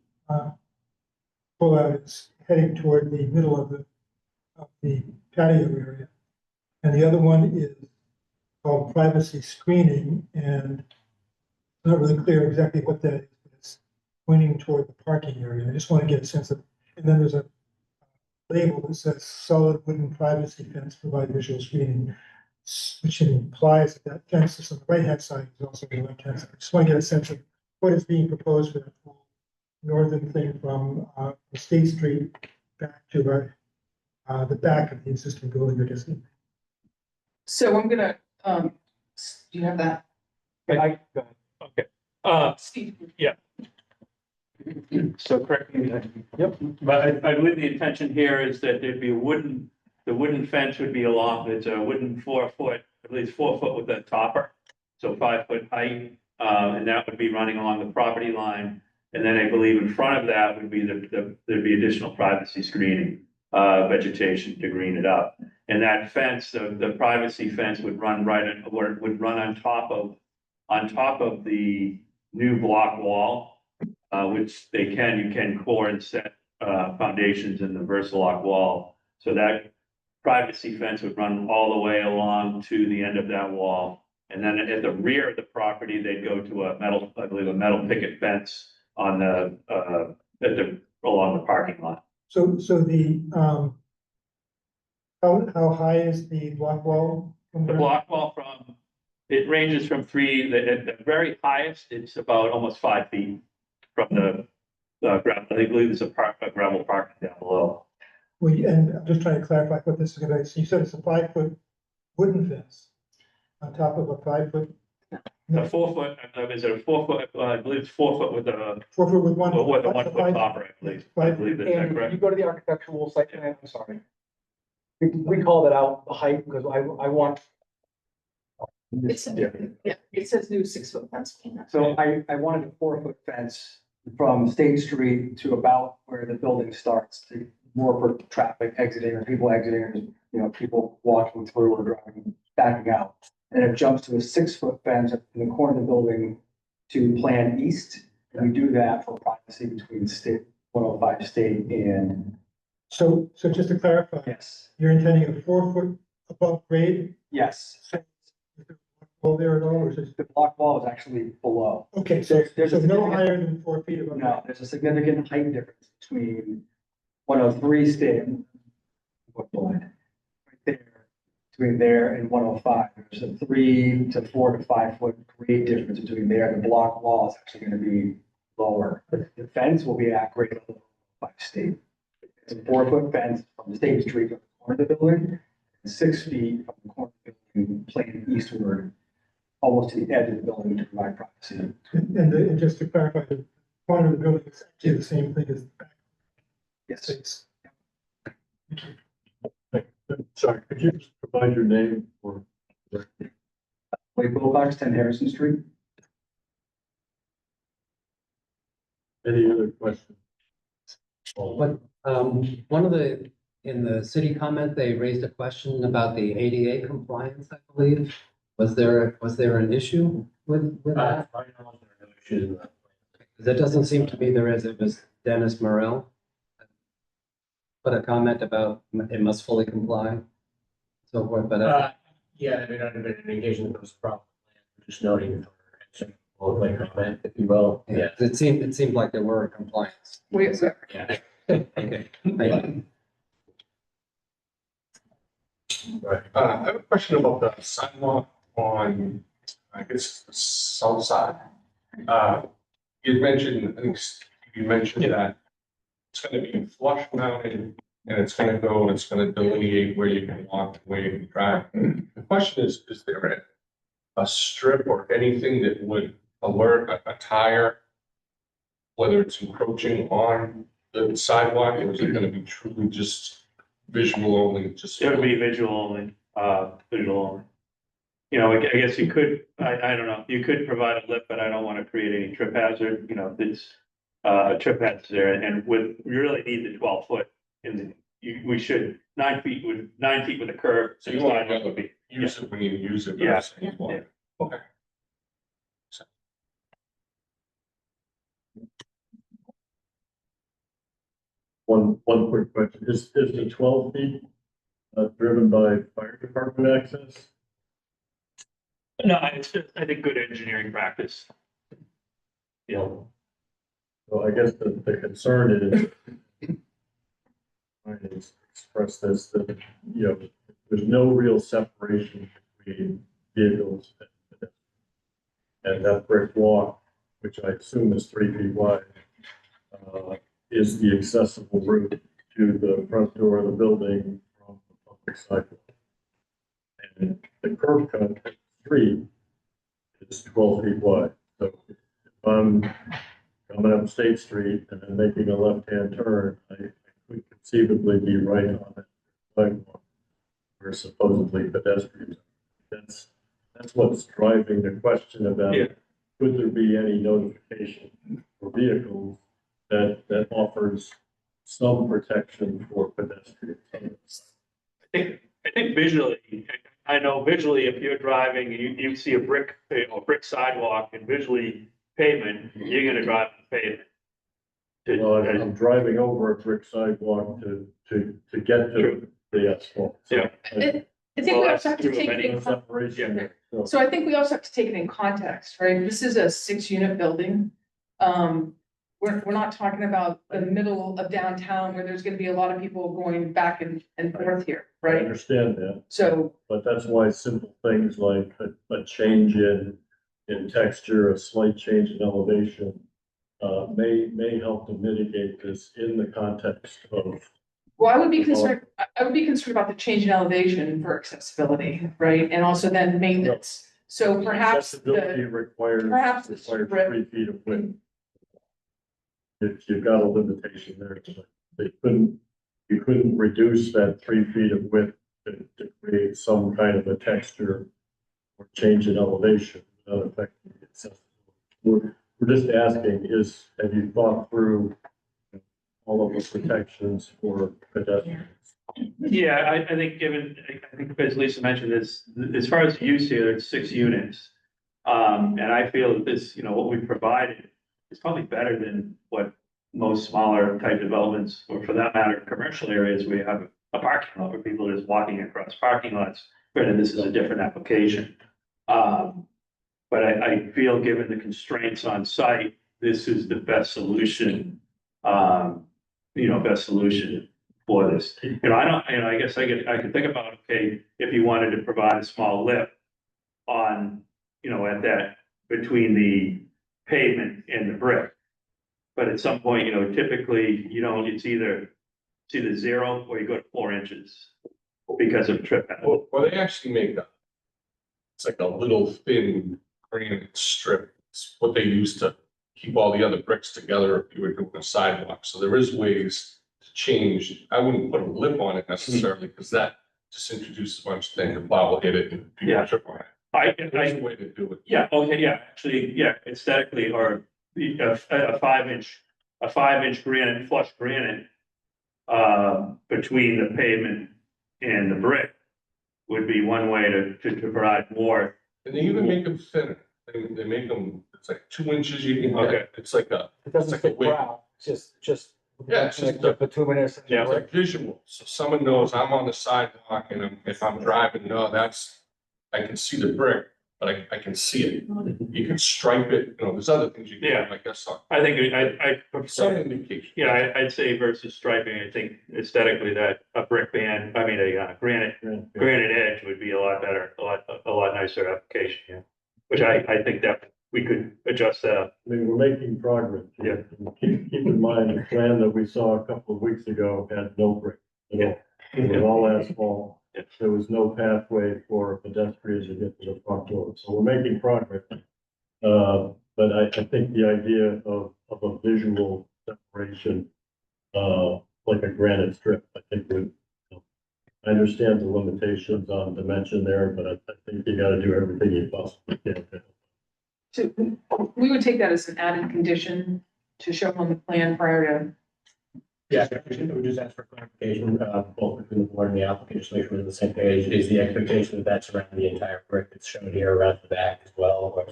pullout is heading toward the middle of the patio area. And the other one is called privacy screening, and it's not really clear exactly what that is, but it's pointing toward the parking area. I just want to get a sense of, and then there's a label that says solid wooden privacy fence provide visual screening, which implies that that fence is on the right-hand side is also the left-hand side. I just want to get a sense of what is being proposed for that whole northern thing from State Street back to the back of the existing building, I guess. So I'm gonna, do you have that? Okay. Steve? So correct me. Yep. But I believe the intention here is that there'd be the wooden fence would be along, it's a wooden 4 foot, at least 4 foot with a topper. So 5 foot height, and that would be running along the property line. And then I believe in front of that would be there'd be additional privacy screening, vegetation to green it up. And that fence, the privacy fence would run would run on top of the new block wall, which you can core and set foundations in the Versalock wall. So that privacy fence would run all the way along to the end of that wall. And then at the rear of the property, they'd go to a metal picket fence on along the parking lot. So the how high is the block wall? The block wall it ranges from at the very highest, it's about almost 5 feet from the ground. I believe there's a gravel parking down below. And I'm just trying to clarify what this is going to be. So you said it's a 5 foot wooden fence on top of a 5 foot. A 4 foot, is it a 4 foot? I believe it's 4 foot with a 4 foot with one. with a 1 foot topper, I believe. I believe that's And correct. you go to the architectural site plan, I'm sorry. We call that out the height because I want. It's, yeah, it says new 6 foot fence. So I wanted a 4 foot fence from State Street to about where the building starts, to more for traffic exiting or people exiting, or, you know, people walking through or driving, backing out. And it jumps to a 6-foot fence in the corner of the building to Plan East. And we do that for privacy between State, 105 State and, So just to clarify, yes, you're intending a 4 foot above grade? yes. Well, there at all, or is it? The block wall is actually below. Okay, so, There's so a no significant- higher than 4 feet above. No, there's a significant height difference between 103 State. Right there, between there and 105, there's a 3 to 4 to 5 foot grade difference between there, and the block wall is actually gonna be lower. The fence will be at grade level by State. It's a 4-foot fence from State Street to the corner of the building, and 6 feet from the corner of the building, plane eastward, almost to the edge of the building to provide privacy. And just to clarify, the corner of the building is actually the same thing as the back Yes, space. Sorry, could you just provide your name for? Wade Wilcox, 10 Harrison Street. Any other questions? But, one of the, in the city comment, they raised a question about the ADA compliance, I believe. Was there an issue with that? Because it doesn't seem to me there is. It was Dennis Morel. Put a comment about it must fully comply. So forth, but Yeah, I mean, I've been an occasion that was a problem, just noting for my comment, if you will. yeah, it seemed like they were in compliance. Wait, so Yeah. Okay. Thank you. I have a question about the sidewalk on, I guess, the south side. You mentioned, I think you mentioned that it's gonna be flush mounted and it's gonna go, it's gonna delineate where you can walk, where you can drive. The question is there a strip or anything that would alert a tire, whether it's encroaching on the sidewalk, or is it gonna be truly just visual only, just? It would be visual only, visual only. You know, I guess you could, I don't know, you could provide a lip, but I don't want to create any trip hazard, you know, it's a trip hazard there, and we really need the 12 foot. And we should, 9 feet with a curve. So you want to would be, use it when you use it. but Yeah. it's- it's one. Okay. One quick question, is the 12 feet driven by fire department access? no, it's just, I think, good engineering practice. Yeah. So I guess the concern is, I express this, that, you know, there's no real separation between vehicles and that brick walk, which I assume is 3 feet wide, is the accessible route to the front door of the building from the public sidewalk. And the curb cut at the street is 12 feet wide. So if I'm coming up State Street and then making a left-hand turn, I could conceivably be right on that sidewalk where supposedly pedestrians. That's what's driving the question about, Yeah. could there be any notification for vehicles that offers some protection for pedestrians? I think visually, I know visually, if you're driving, you see a brick sidewalk and visually pavement, you're gonna drive the pavement. Well, I'm driving over a brick sidewalk to get to the asphalt. So Yeah. I think we also have to take it no in, separation there. So so I think we also have to take it in context, right? This is a 6-unit building. We're not talking about the middle of downtown where there's gonna be a lot of people going back and forth here, I right? understand that, So, but that's why simple things like a change in texture, a slight change in elevation may help to mitigate this in the context of. well, I would be concerned about the change in elevation for accessibility, right? And also then maintenance. So perhaps Accessibility the, requires perhaps the 3 strip- feet of width. If you've got a limitation there, you couldn't reduce that 3 feet of width to create some kind of a texture or change in elevation without affecting the accessibility. We're we're just asking is, have you thought through all of the protections for pedestrians? Yeah, I think I think as Lisa mentioned, this, as far as the use here, it's 6 units. And I feel that this, what we provided is probably better than what most smaller type developments, or for that matter, commercial areas, where you have a parking lot where people are just walking across parking lots. Granted, this is a different application. But I feel given the constraints on site, this is the best solution, best solution for this. I guess I could think about, okay, if you wanted to provide a small lip on, at that, between the pavement and the brick. But at some point, typically, it's either 0 or you go to 4 inches because of trip hazard. Well, they actually make it's like a little thin granite strip. It's what they use to keep all the other bricks together if you were doing a sidewalk. So there is ways to change. I wouldn't put a lip on it necessarily, because that just introduces a bunch of things, and Bob will hit it and people Yeah. trip on it. There's a way to do it. Yeah, okay, yeah, actually, yeah, aesthetically, or a 5-inch granite, flush granite, between the pavement and the brick would be one way to provide more. And they even make them thinner. They make them, it's like 2 inches you can Okay. get. It's like It doesn't It's like a fit wig. brown, it's just. Yeah, it's just like the bituminous. and the Yeah. it's like visual. So someone knows I'm on the sidewalk and if I'm driving, no, I can see the brick, but I can see it. You can stripe it, there's other things you can do, Yeah. I guess, I think I some prefer, indication. yeah, I'd say versus striping, I think aesthetically that a brick band, I mean, a granite edge would be a lot better, a lot nicer application, yeah. Which I think that we could adjust that. I mean, we're making progress. Yeah. Keep in mind, the plan that we saw a couple of weeks ago had no brick. Yeah. It was all asphalt. Yeah. There was no pathway for pedestrians to get to the front door. So we're making progress. But I think the idea of a visual separation, like a granite strip, I think I understand the limitations on dimension there, but I think you gotta do everything you possibly can. So we would take that as an added condition to show on the plan prior to. Yeah, we just ask for clarification, both between the board and the application, make sure we're on the same page. Is the expectation that that's around the entire brick that's shown here around the back as well? Or-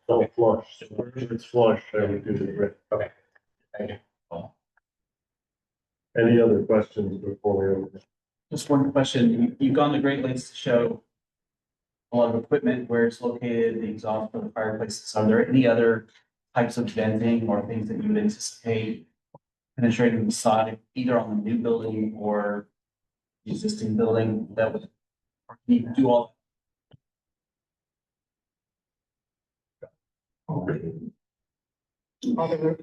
So flush, if it's flush, I would do the brick. Okay. Thank you. Any other questions before we open? Just one question. You've gone to great lengths to show a lot of equipment, where it's located, the exhaust for the fireplaces. Are there any other types of venting or things that you would anticipate penetrating the facade, either on the new building or the existing building that would, or can you do all? All the roof.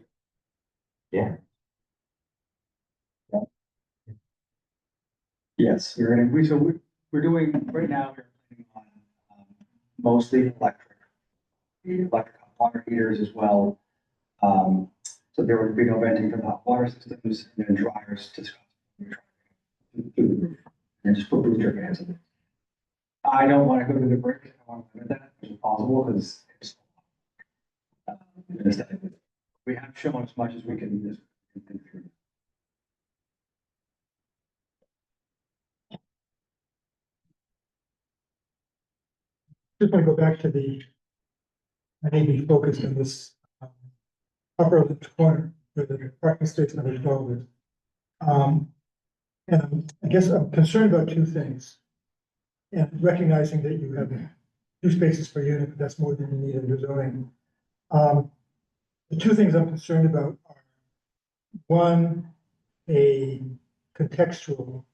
Yes, we're doing, right now, we're planning on, mostly electric hot water heaters as well. So there would be no venting for the hot water systems, and then dryers to and just put booster fans in. I don't want to go to the brick, I want to limit that if possible, because it's. We have shown as much as we can. Just want to go back to I need to be focused on this upper left corner where the parking space number 12 is. And I guess I'm concerned about 2 things. And recognizing that you have 2 spaces per unit, but that's more than you need in your zoning. The 2 things I'm concerned about are, one, a contextual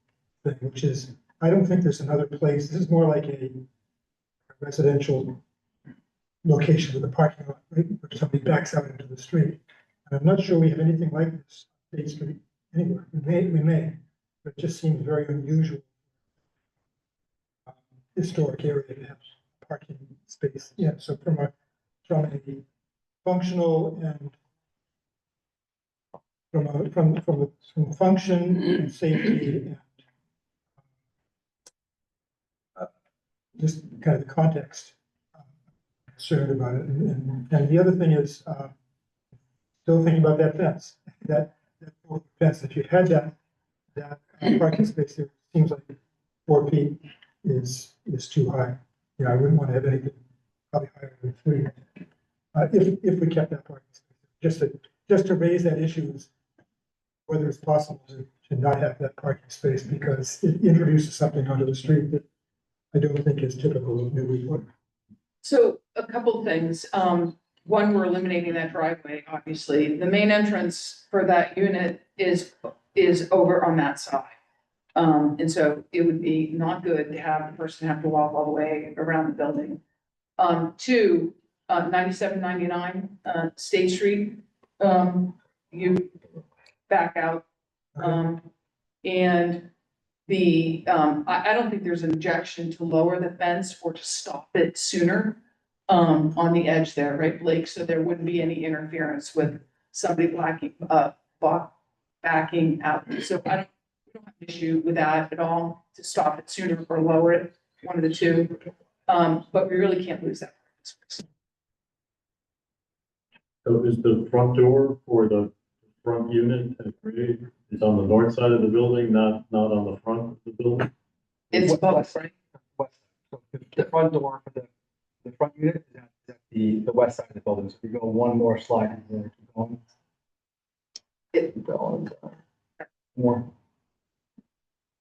thing, which is, I don't think there's another place. This is more like a residential location with a parking lot, right, where somebody backs out into the street. And I'm not sure we have anything like this on State Street anywhere. We may, but it just seems very unusual. Historic area to have parking space. Yeah, so from a functional and from function and safety and just kind of the context, I'm concerned about it. And the other thing is, still thinking about that fence, that fence, if you had that parking space there, seems like 4 feet is too high. Yeah, I wouldn't want to have anything probably higher than 3. If we kept that parking space, just to raise that issue is whether it's possible to not have that parking space because it introduces something onto the street that I don't think is typical of Newburyport. So a couple things. One, we're eliminating that driveway, obviously. The main entrance for that unit is over on that side. And so it would be not good to have the person have to walk all the way around the building. Two, 97, 99, State Street, you back out. And I don't think there's an objection to lower the fence or to stop it sooner on the edge there, right, Blake? So there wouldn't be any interference with somebody backing out. So I don't have an issue with that at all, to stop it sooner or lower it, one of the two. But we really can't lose that. So is the front door for the front unit is on the north side of the building, not on the front of the building? It's both, right? West. So the front door for the front unit is at the west side of the building. So if you go one more slide, and then keep going. Keep going. More.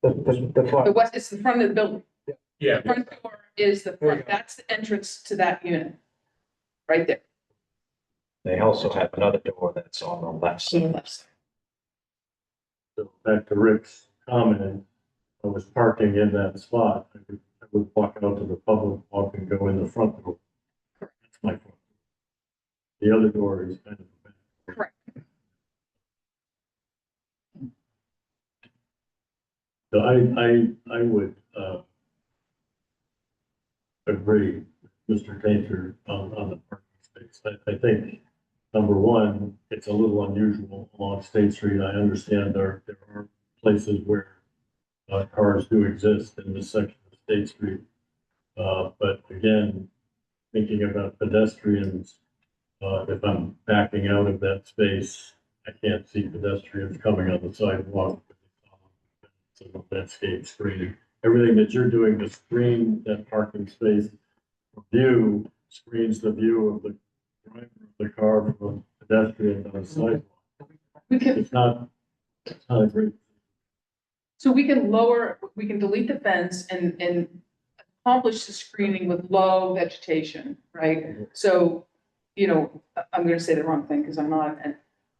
The The front. west, it's the front of the building. Yeah. The front door is the There you front, go. that's the entrance to that unit. Right there, They also have another door that's on the left on the side. left side. So back to Rick's comment, I was parking in that spot, I would walk out to the public walk and go in the front door. That's my front door. The other door is kind of the back. Correct. So I would, agree with Mr. Tainter on the parking space. I think, number one, it's a little unusual along State Street. I understand there are places where cars do exist in this section of State Street. But again, thinking about pedestrians, if I'm backing out of that space, I can't see pedestrians coming on the sidewalk. So the landscape screening, everything that you're doing to screen that parking space view screens the view of the driver of the car from a pedestrian on the sidewalk. We can, It's not a great. so we can delete the fence and accomplish the screening with low vegetation, right? So, I'm gonna say the wrong thing because I'm not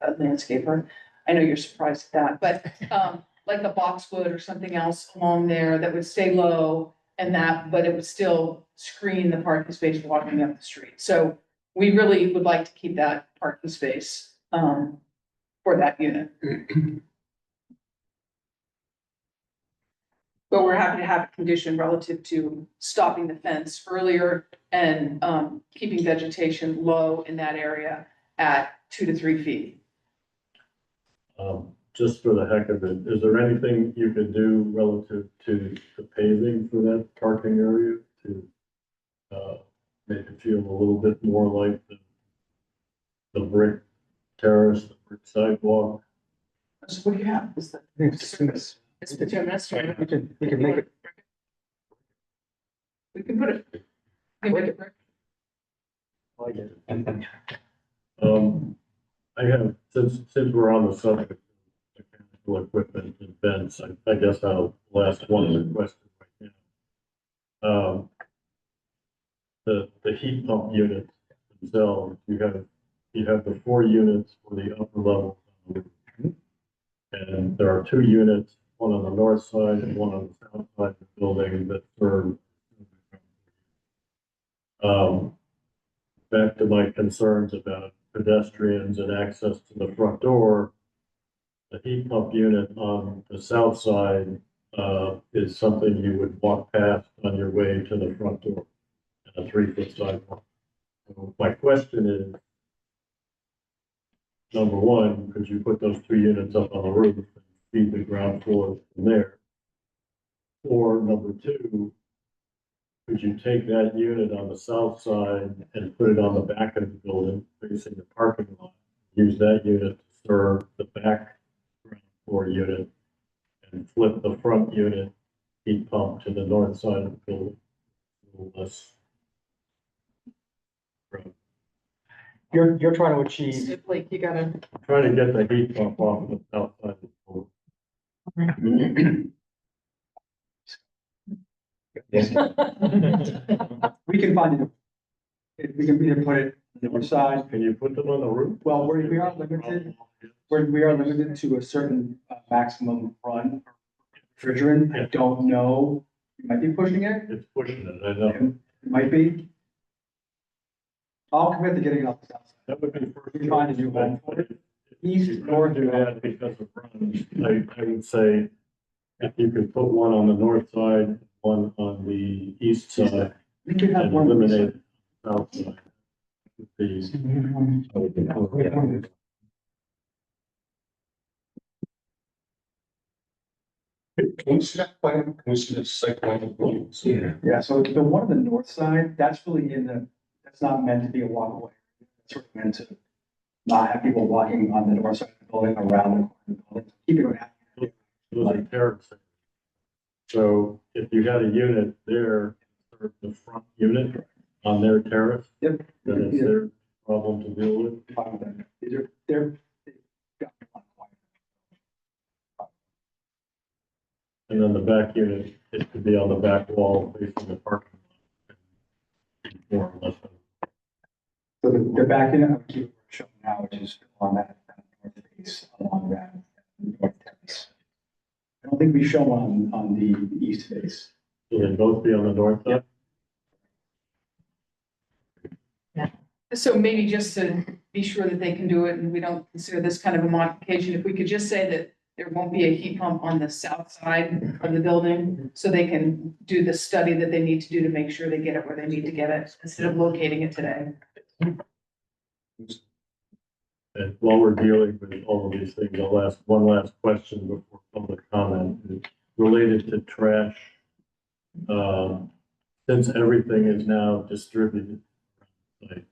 a landscaper. I know you're surprised at that, but, like a boxwood or something else along there that would stay low but it would still screen the parking space walking up the street. So we really would like to keep that parking space, for that unit. But we're happy to have a condition relative to stopping the fence earlier and, keeping vegetation low in that area at 2 to 3 feet. Just for the heck of it, is there anything you could do relative to the paving for that parking area to make it feel a little bit more like the brick terrace, the brick sidewalk? So what do you have? Is that? It's bituminous. We can make it. We can put it. We can make it brick. I have, since we're on the subject of mechanical equipment and vents, I guess I'll ask one of the questions right now. The heat pump units themselves, you have the 4 units for the upper level. And there are 2 units, one on the north side and one on the south side of the building that serve. Back to my concerns about pedestrians and access to the front door. The heat pump unit on the south side is something you would walk past on your way to the front door, a 3-foot sidewalk. So my question is, number one, could you put those 2 units up on the roof and feed the ground floor from there? Or number 2, could you take that unit on the south side and put it on the back of the building facing the parking lot? use that unit to serve the back ground floor unit and flip the front unit heat pump to the north side of the building. A little less. You're trying to achieve, Like, you gotta, Trying to get the heat pump off of the south side of the building. we can find it. We can either put it on the north side, Can you put them on the roof? well, we are limited, we are limited to a certain maximum run refrigerant. I don't know, you might be pushing it, It's pushing it, I know. it might be. I'll commit to getting it off the south side. That would be first. We find a new home for it. East, north, do that because of runs. I would say if you could put one on the north side, one on the east side, We could have and one. eliminate south side. These. Can we see that plan? Can we see the site plan of buildings? Yeah, so the one on the north side, that's really that's not meant to be a walkway. It's sort of meant to not have people walking on the north side of the building around the building, keep it around. Those are terracing. So if you had a unit there, or the front unit on their terrace, Yep. then it's their problem to deal with. Fine with that. They've got a lot of light. And then the back unit, it could be on the back wall facing the parking lot. More or less. So the back end, I would keep it showing now, which is on that north face, along that north terrace. I don't think we show on the east face. So they both be on the north side? so maybe just to be sure that they can do it and we don't consider this kind of a modification, if we could just say that there won't be a heat pump on the south side of the building, so they can do the study that they need to do to make sure they get it where they need to get it, instead of locating it today. And while we're dealing with all of these things, I'll ask one last question before public comment. It's related to trash. Since everything is now distributed, like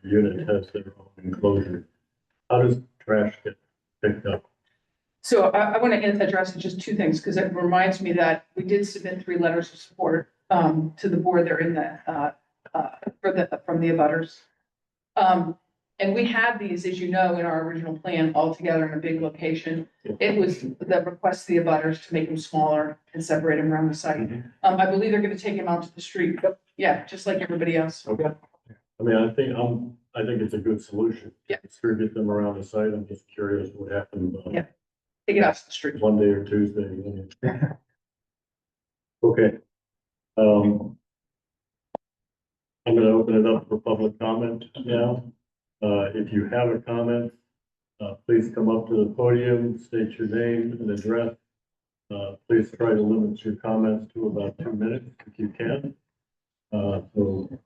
every unit has their own enclosure, how does trash get picked up? So I want to address just two things, because it reminds me that we did submit 3 letters of support to the board. They're in the from the abutters. And we had these, as you know, in our original plan, all together in a big location. It was the request of the abutters to make them smaller and separate them around the site. I believe they're going to take them out to the street. Yeah, just like everybody else. Okay. I mean, I think it's a good solution. Yeah. Distribute them around the site. I'm just curious what happens on Yeah. Take it out to the street. Monday or Tuesday. Okay. I'm gonna open it up for public comment now. If you have a comment, please come up to the podium, state your name and address. Please try to limit your comments to about 2 minutes if you can. So if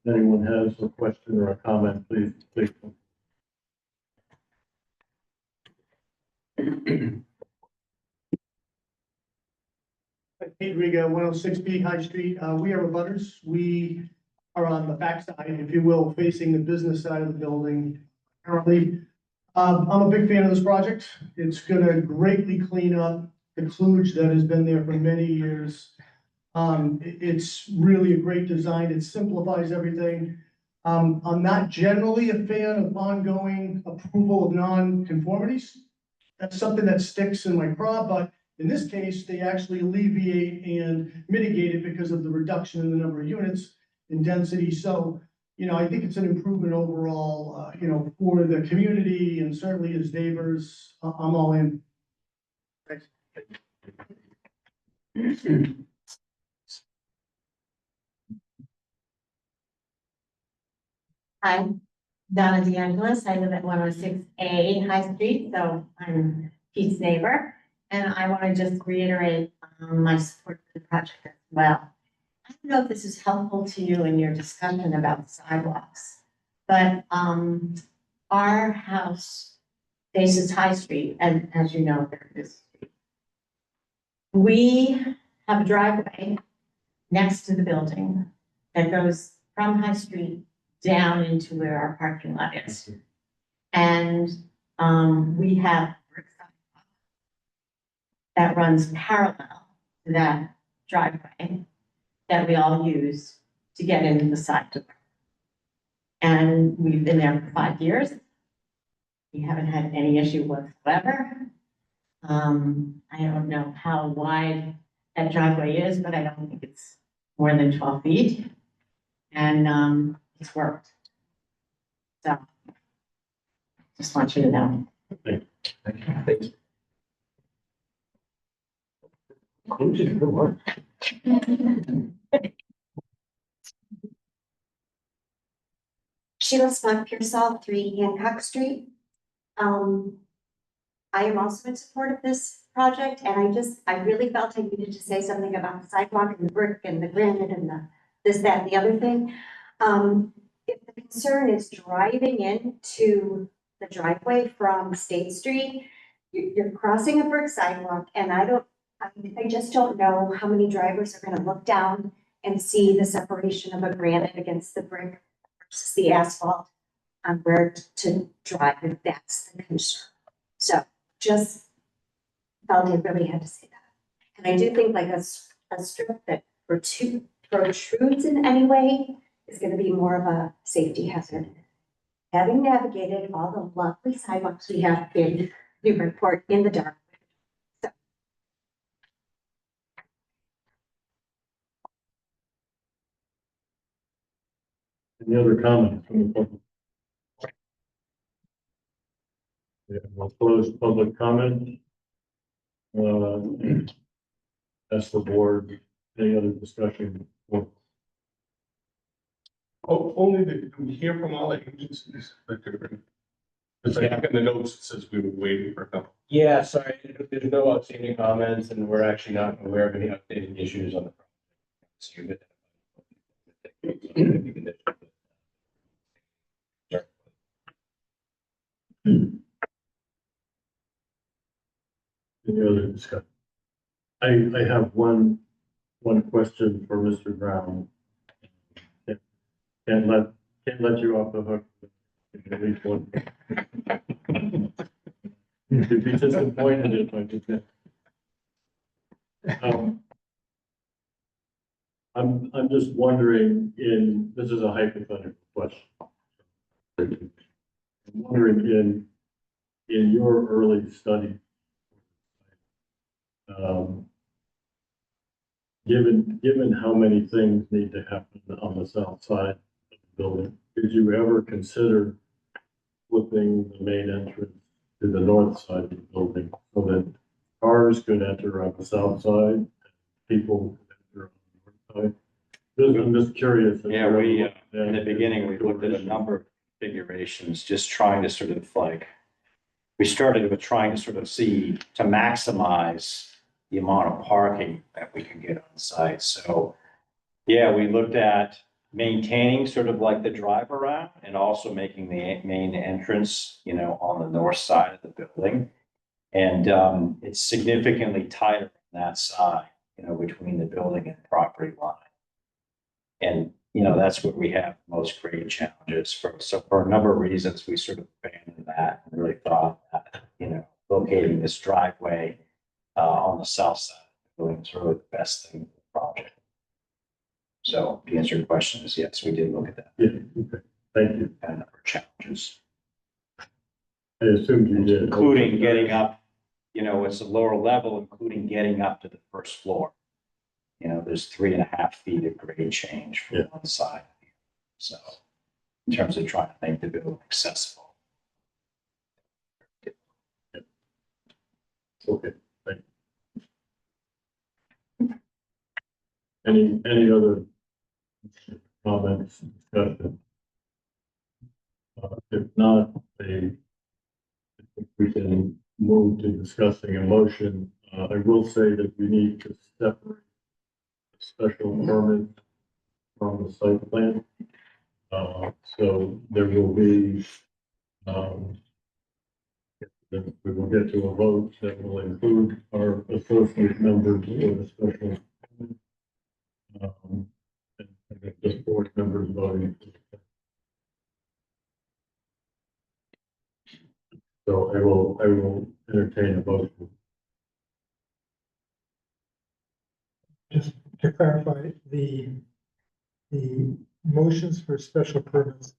anyone has a question or a comment, please. Pete Riga, 106B High Street. We are abutters. We are on the backside, if you will, facing the business side of the building currently. I'm a big fan of this project. It's gonna greatly clean up the kludge that has been there for many years. It's really a great design. It simplifies everything. I'm not generally a fan of ongoing approval of non-conformities. That's something that sticks in my craw, but in this case, they actually alleviate and mitigate it because of the reduction in the number of units and density. So, I think it's an improvement overall, for the community and certainly as neighbors. I'm all in. Thanks. Hi, Donna DeAngelis. I live at 106A High Street, so I'm Pete's neighbor. And I want to just reiterate my support for the project as well. I don't know if this is helpful to you in your discussion about the sidewalks, but our house faces High Street, and as you know, there is. We have a driveway next to the building that goes from High Street down into where our parking lot is. And, we have that runs parallel to that driveway that we all use to get into the side door. And we've been there for 5 years. We haven't had any issue whatsoever. I don't know how wide that driveway is, but I don't think it's more than 12 feet. And, it's worked. So, just want you to know. Sheila Spunk, Pearsall, 3 Hancock Street. I am also in support of this project, and I really felt I needed to say something about the sidewalk and the brick and the granite and the this, that, and the other thing. If the concern is driving into the driveway from State Street, you're crossing a brick sidewalk, and I just don't know how many drivers are gonna look down and see the separation of a granite against the brick versus the asphalt on where to drive, if that's the concern. So just felt I really had to say that. And I do think like a strip that protrudes in any way is gonna be more of a safety hazard. Having navigated all the lovely sidewalks we have in Newburyport in the dark. Any other comments from the public? Yeah, we'll close public comment. That's the board. Any other discussion? Oh, only that we hear from all agencies that could. Because I think in the notes, it says we were waiting for a couple. Yeah, sorry, there's no outstanding comments and we're actually not aware of any updated issues on the project. Any other discussion? I have one question for Mr. Brown. Can't let you off the hook. At least one. You'd be disappointed if I did that. I'm just wondering this is a hypothetical question. I'm wondering in your early study, given how many things need to happen on the south side of the building, did you ever consider flipping the main entrance to the north side of the building so that cars could enter on the south side, people could enter on the north side? I'm just curious. Yeah, in the beginning, we looked at a number of configurations, just trying to sort of like, we started with trying to sort of see, to maximize the amount of parking that we can get on site. So, yeah, we looked at maintaining sort of like the drive around and also making the main entrance, on the north side of the building. And it's significantly tighter on that side, between the building and property line. And, that's what we have most grade challenges for. So for a number of reasons, we sort of abandoned that and really thought that, locating this driveway on the south side of the building is really the best thing for the project. So the answer to your question is yes, we did look at that. Yeah, okay, thank you. And a number of challenges. I assumed you did. Including getting up, it's a lower level, including getting up to the first floor. There's 3.5 feet of grade change from one side. So in terms of trying to make the building accessible. Okay, thank you. Any other comments, discussion? If not, I think we can move to discussing a motion. I will say that we need to separate the special permit from the site plan. So there will be, we will get to a vote that will include our associate members for the special. And just board members voting. So I will entertain a motion. Just to clarify, the motions for special permits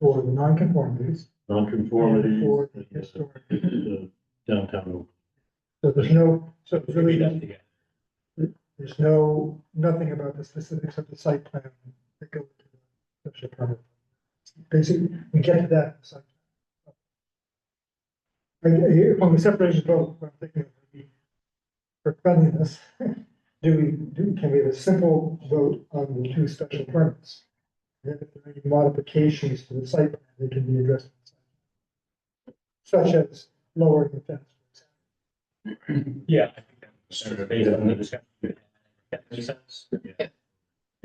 for the nonconformities, Nonconformity. For the historic. the Downtown. so there's no, so We read that really, together. there's nothing about the specifics of the site plan that go into the special permit. Basically, we get to that. in the site plan. From the separation vote, I'm thinking of for cleanliness, can we have a simple vote on the two special permits? And then if there are any modifications to the site plan, they can be addressed. Such as lowering the fence. for example. Yeah. I think that's sort of based on the discussion. That makes sense. Yeah.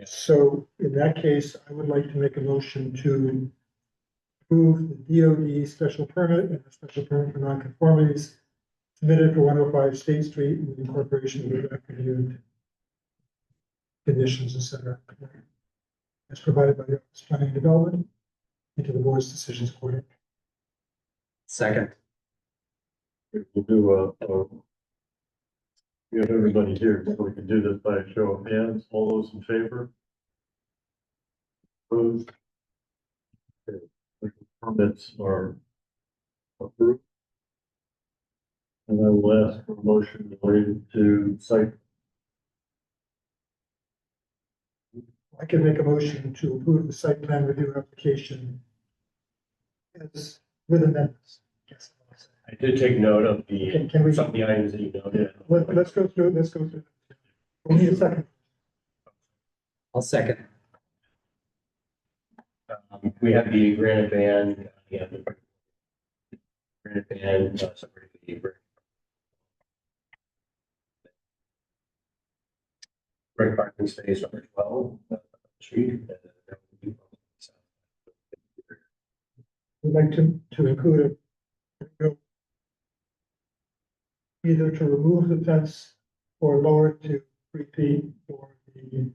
So in that case, I would like to make a motion to approve the DOD special permit and the special permit for nonconformities submitted for 105 State Street with incorporation of the reviewed conditions, et cetera, as provided by the Office of Planning and Development into the board's decisions accordingly. Second. We'll do we have everybody here, so we can do this by a show of hands. All those in favor? Opposed? Okay, special permits are approved. And I will ask for a motion related to site. I can make a motion to approve the site plan review application as with amendments. Yes. I did take note of the, Can we, some of the items that you noted. let's go through it. We need a second. I'll second. We have the granite band, the granite band, separated the brick parking space number 12, street. We'd like to include either to remove the fence or lower it to 3 feet for the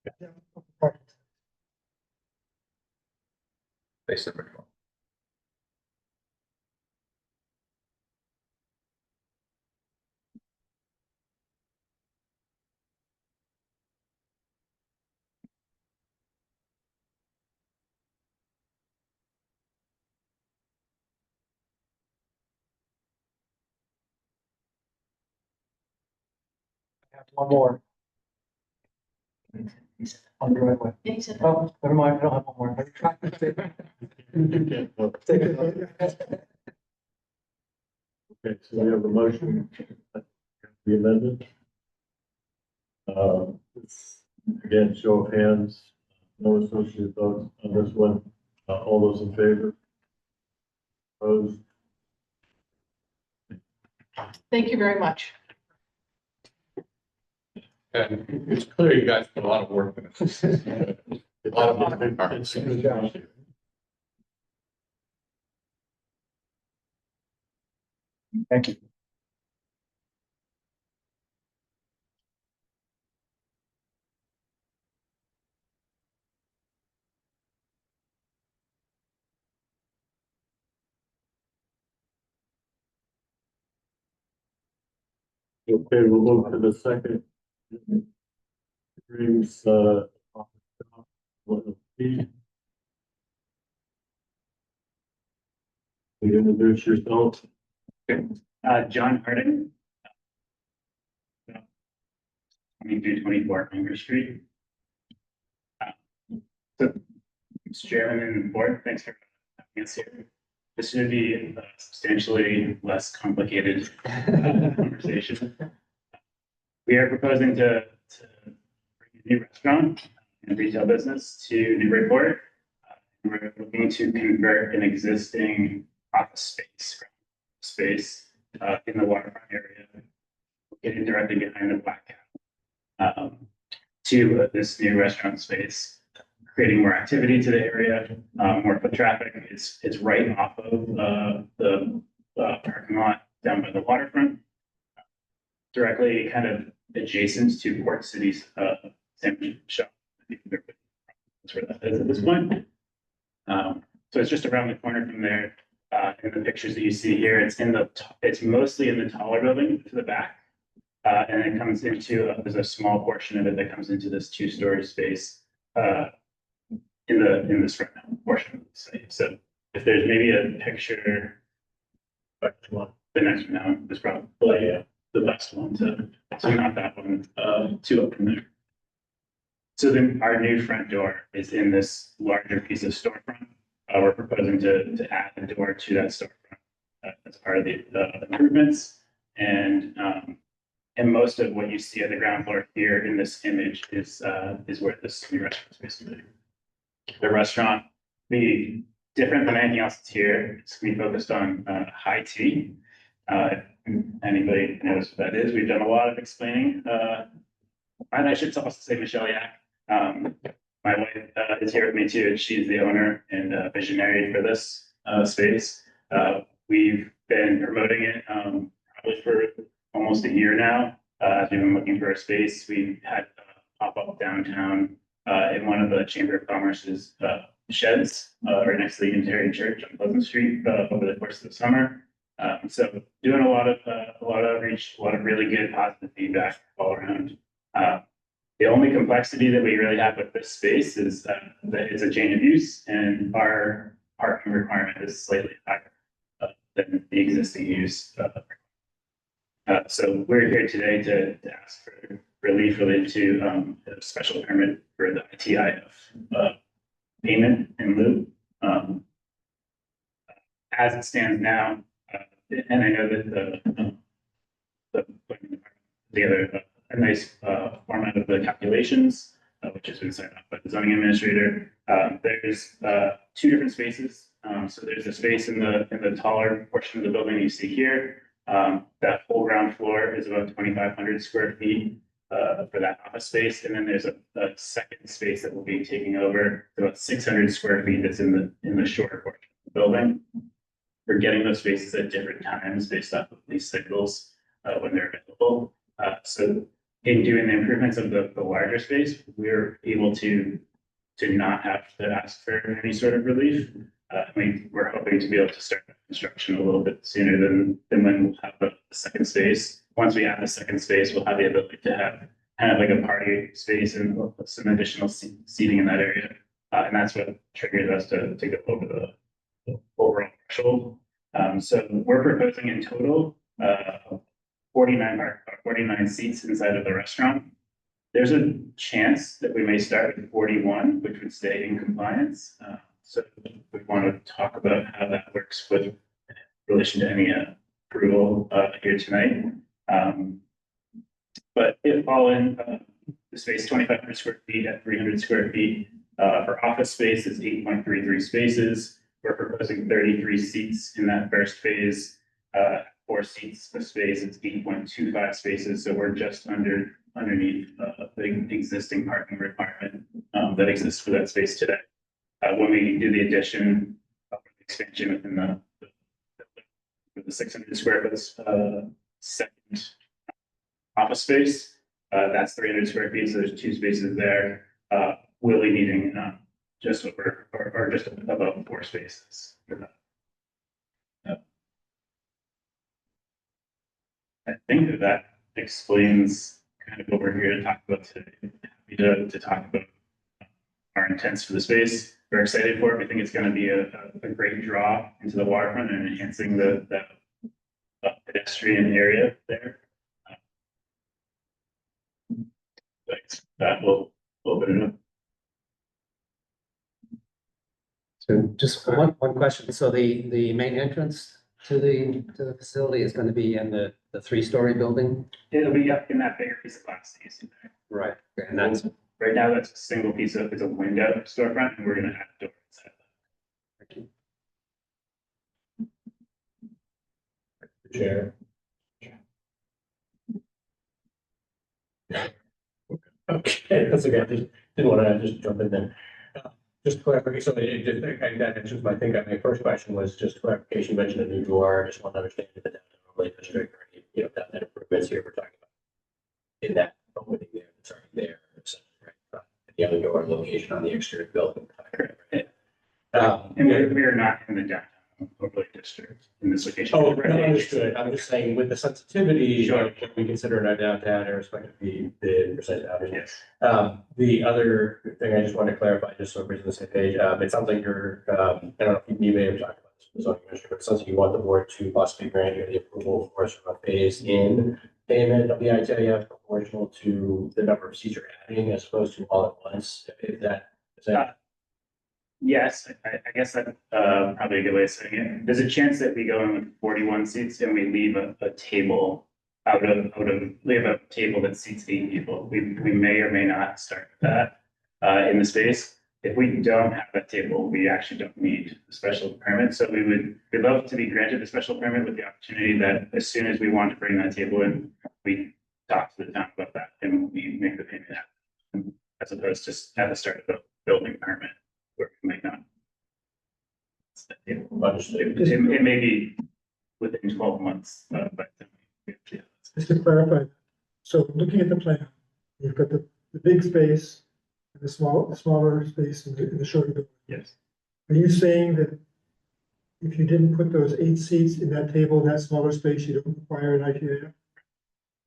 depth of the parking. Space number 12. One more. On the right way. Oh, never mind, I don't have one more. Take it. Okay, so we have a motion. The amendment. Again, show of hands, no associated votes on this one. All those in favor? Opposed? Thank you very much. And it's clear you guys put a lot of work in this. A lot of moving parts. Good job. Thank you. Okay, we'll move to the second. Dreams, you introduce yourself. John Harding. 2224 Congress Street. So, Mr. Chairman and the board, thanks for having us here. This should be a substantially less complicated conversation. We are proposing to bring a new restaurant and retail business to Newburyport. We're looking to convert an existing office space in the waterfront area, located directly behind the Black Cat, to this new restaurant space, creating more activity to the area, more foot traffic. It's right off of the parking lot down by the waterfront, directly kind of adjacent to Port City's sandwich shop. That's where that is at this point. So it's just around the corner from there. In the pictures that you see here, it's mostly in the taller building to the back. And it comes into, there's a small portion of it that comes into this two-story space, in this front portion of the site. So if there's maybe a picture, the next one down is probably the best one so not that one, two up from there. So then our new front door is in this larger piece of storefront. We're proposing to add a door to that storefront as part of the improvements. And most of what you see at the ground floor here in this image is where this new restaurant is basically. The restaurant be different than anything else that's here. It's gonna be focused on high tea. If anybody knows what that is, we've done a lot of explaining. And I should also say Michelle Yak. My wife is here with me too, and she's the owner and visionary for this space. We've been promoting it probably for almost a year now. As we've been looking for a space, we've had pop up downtown in one of the Chamber of Commerce's sheds right next to the Unitarian Church on Pleasant Street over the course of the summer. So doing a lot of outreach, a lot of really good positive feedback all around. The only complexity that we really have with this space is that it's a change of use, and our parking requirement is slightly higher than the existing use. So we're here today to ask for relief related to a special permit for the ITIF payment in lieu. As it stands now, and I know that together a nice format of the calculations, which has been signed off by the zoning administrator. There's two different spaces. So there's a space in the taller portion of the building you see here. That whole ground floor is about 2,500 square feet for that office space. And then there's a second space that will be taking over about 600 square feet that's in the shorter portion of the building. We're getting those spaces at different times based off of these cycles when they're available. So in doing the improvements of the larger space, we're able to not have to ask for any sort of relief. We're hoping to be able to start construction a little bit sooner than when we'll have the second space. Once we have the second space, we'll have the ability to have kind of like a party space and some additional seating in that area. And that's what triggered us to go over the overall threshold. So we're proposing in total 49 seats inside of the restaurant. There's a chance that we may start with 41, which would stay in compliance. So we want to talk about how that works with relation to any approval here tonight. But if all in, the space 2,500 square feet at 300 square feet for office space is 8.33 spaces. We're proposing 33 seats in that first phase. 4 seats a space, it's 8.25 spaces. So we're just underneath the existing parking requirement that exists for that space today. When we do the addition of the expansion within the 600 square foot second office space, that's 300 square feet. So there's 2 spaces there. We'll be needing just over or just about 4 spaces for that. I think that explains kind of what we're here to talk about today. Happy to talk about our intents for the space. We're excited for it. We think it's going to be a great draw into the waterfront and enhancing the pedestrian area there. Thanks. That will open it up. So just one question. So the main entrance to the facility is going to be in the 3-story building? It'll be up in that bigger piece of glass that you see there. Right. And that's right now that's a single piece of, it's a window storefront, and we're going to add a door inside of that. Chair. Okay, that's okay. I just didn't want to just jump in there. Just clarification. So that answers my thing. My first question was just clarification. You mentioned a new door. I just want to understand if the downtown overlay district or any, that improvements here we're talking about in that opening there that's already there. Right. The other door location on the exterior building. Right. And we are not in the downtown overlay district in this location. Oh, no, understood. I'm just saying with the sensitivity, Sure. can we consider it a downtown irrespective of the precise boundary? Yes. The other thing I just wanted to clarify, just so everybody's on the same page, it sounds like you're, I don't know if you may have talked about this with the zoning commissioner, but it sounds like you want the board to possibly grant you the approval for sort of a phased-in payment of the ITIF proportional to the number of seats you're adding as opposed to all at once. If that, is that? Yes, I guess that, probably a good way of saying it. There's a chance that we go in with 41 seats and we leave a table we have a table that seats 8 people. We may or may not start with that, in the space. If we don't have that table, we actually don't need a special permit. So we'd love to be granted a special permit with the opportunity that as soon as we want to bring that table in, we talk to the town about that and we make the payment happen, as opposed to just at the start of the building permit, where we might not. It may be within 12 months, but. Just to clarify, so looking at the plan, you've got the big space and the smaller space in the shorter building. Yes. Are you saying that if you didn't put those 8 seats in that table, in that smaller space, you don't require an ITAF?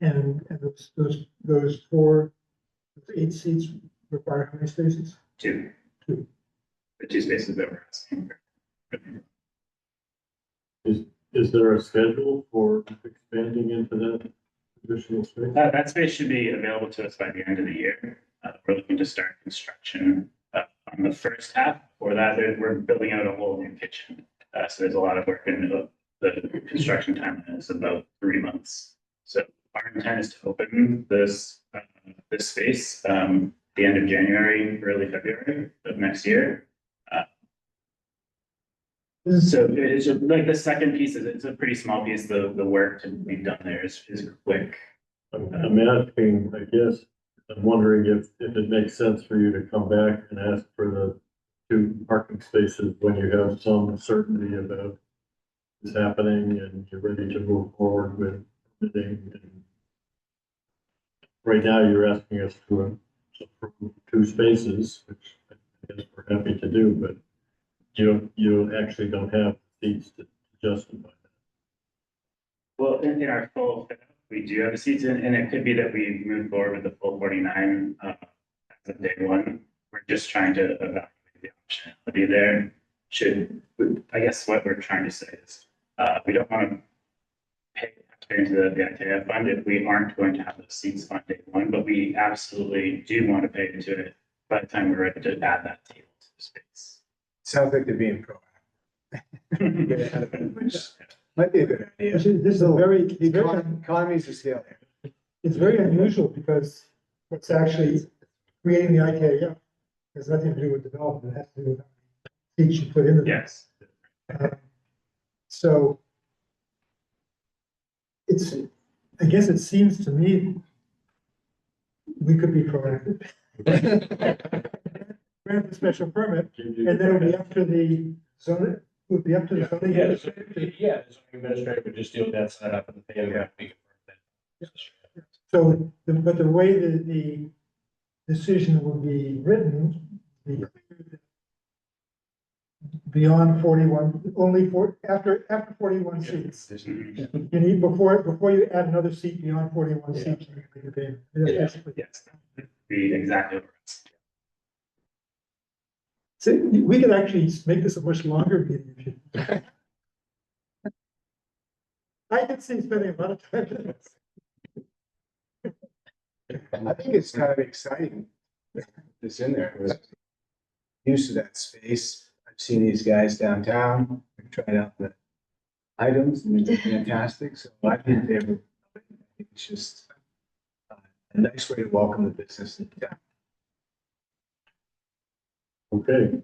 And those 8 seats require how many spaces? 2. 2. The 2 spaces that we're asking for. Is there a schedule for expanding into that additional space? That space should be available to us by the end of the year. We're looking to start construction on the first half. For that, we're building out a whole new kitchen. So there's a lot of work in the construction timeline is about 3 months. So our intent is to open this space the end of January, early February of next year. So it's like the second piece it's a pretty small piece. The work to be done there is quick. I'm asking, I guess, I'm wondering if it makes sense for you to come back and ask for the 2 parking spaces when you have some certainty about what's happening and you're ready to move forward with bidding. Right now, you're asking us to approve 2 spaces, which I guess we're happy to do, but you actually don't have seats to justify that. Well, in our full fit, we do have the seats in, and it could be that we move forward with the full 49 as of day one. We're just trying to evaluate the optionality there. I guess what we're trying to say is we don't want to pay into the ITF fund if we aren't going to have those seats on day one, but we absolutely do want to pay into it by the time we're ready to add that table to the space. Sounds like they're being proactive. Get ahead of it, which might be a good idea. This is a very, Economies of scale here. it's very unusual because what's actually creating the IKF has nothing to do with development, it has to do with how many seats you put in the. Yes. So I guess it seems to me we could be proactive. Grant the special permit, and then it'll be up to the zoning, it would be up to the zoning. Yeah, the zoning administrator would just deal with that side up and the payment. So, but the way that the decision will be written, be clear that beyond 41, only after 41 seats. You need, before you add another seat beyond 41 seats, you can make a payment. Yes, be exactly what we're asking. So we could actually make this a much longer meeting if you. I could see spending a lot of time on this. I think it's kind of exciting. It's in there. We're used to that space. I've seen these guys downtown. We've tried out the items and they're fantastic. So I think it's just a nice way to welcome the business into town. Okay.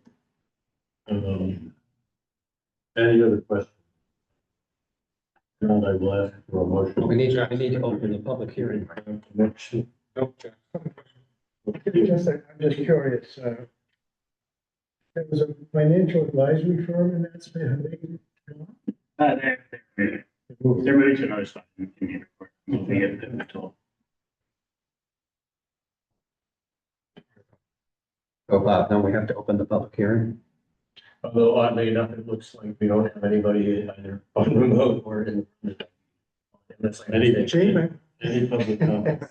Any other questions? Now I will ask for a motion. I need to open the public hearing. Motion. I'm just curious, there was a financial advisory firm in that space. They're moving to another spot in Newburyport. Moving it to Toll. So, Bob, now we have to open the public hearing. Although oddly enough, it looks like we don't have anybody either on remote or in. Unless I Any- mistake. Any public comments?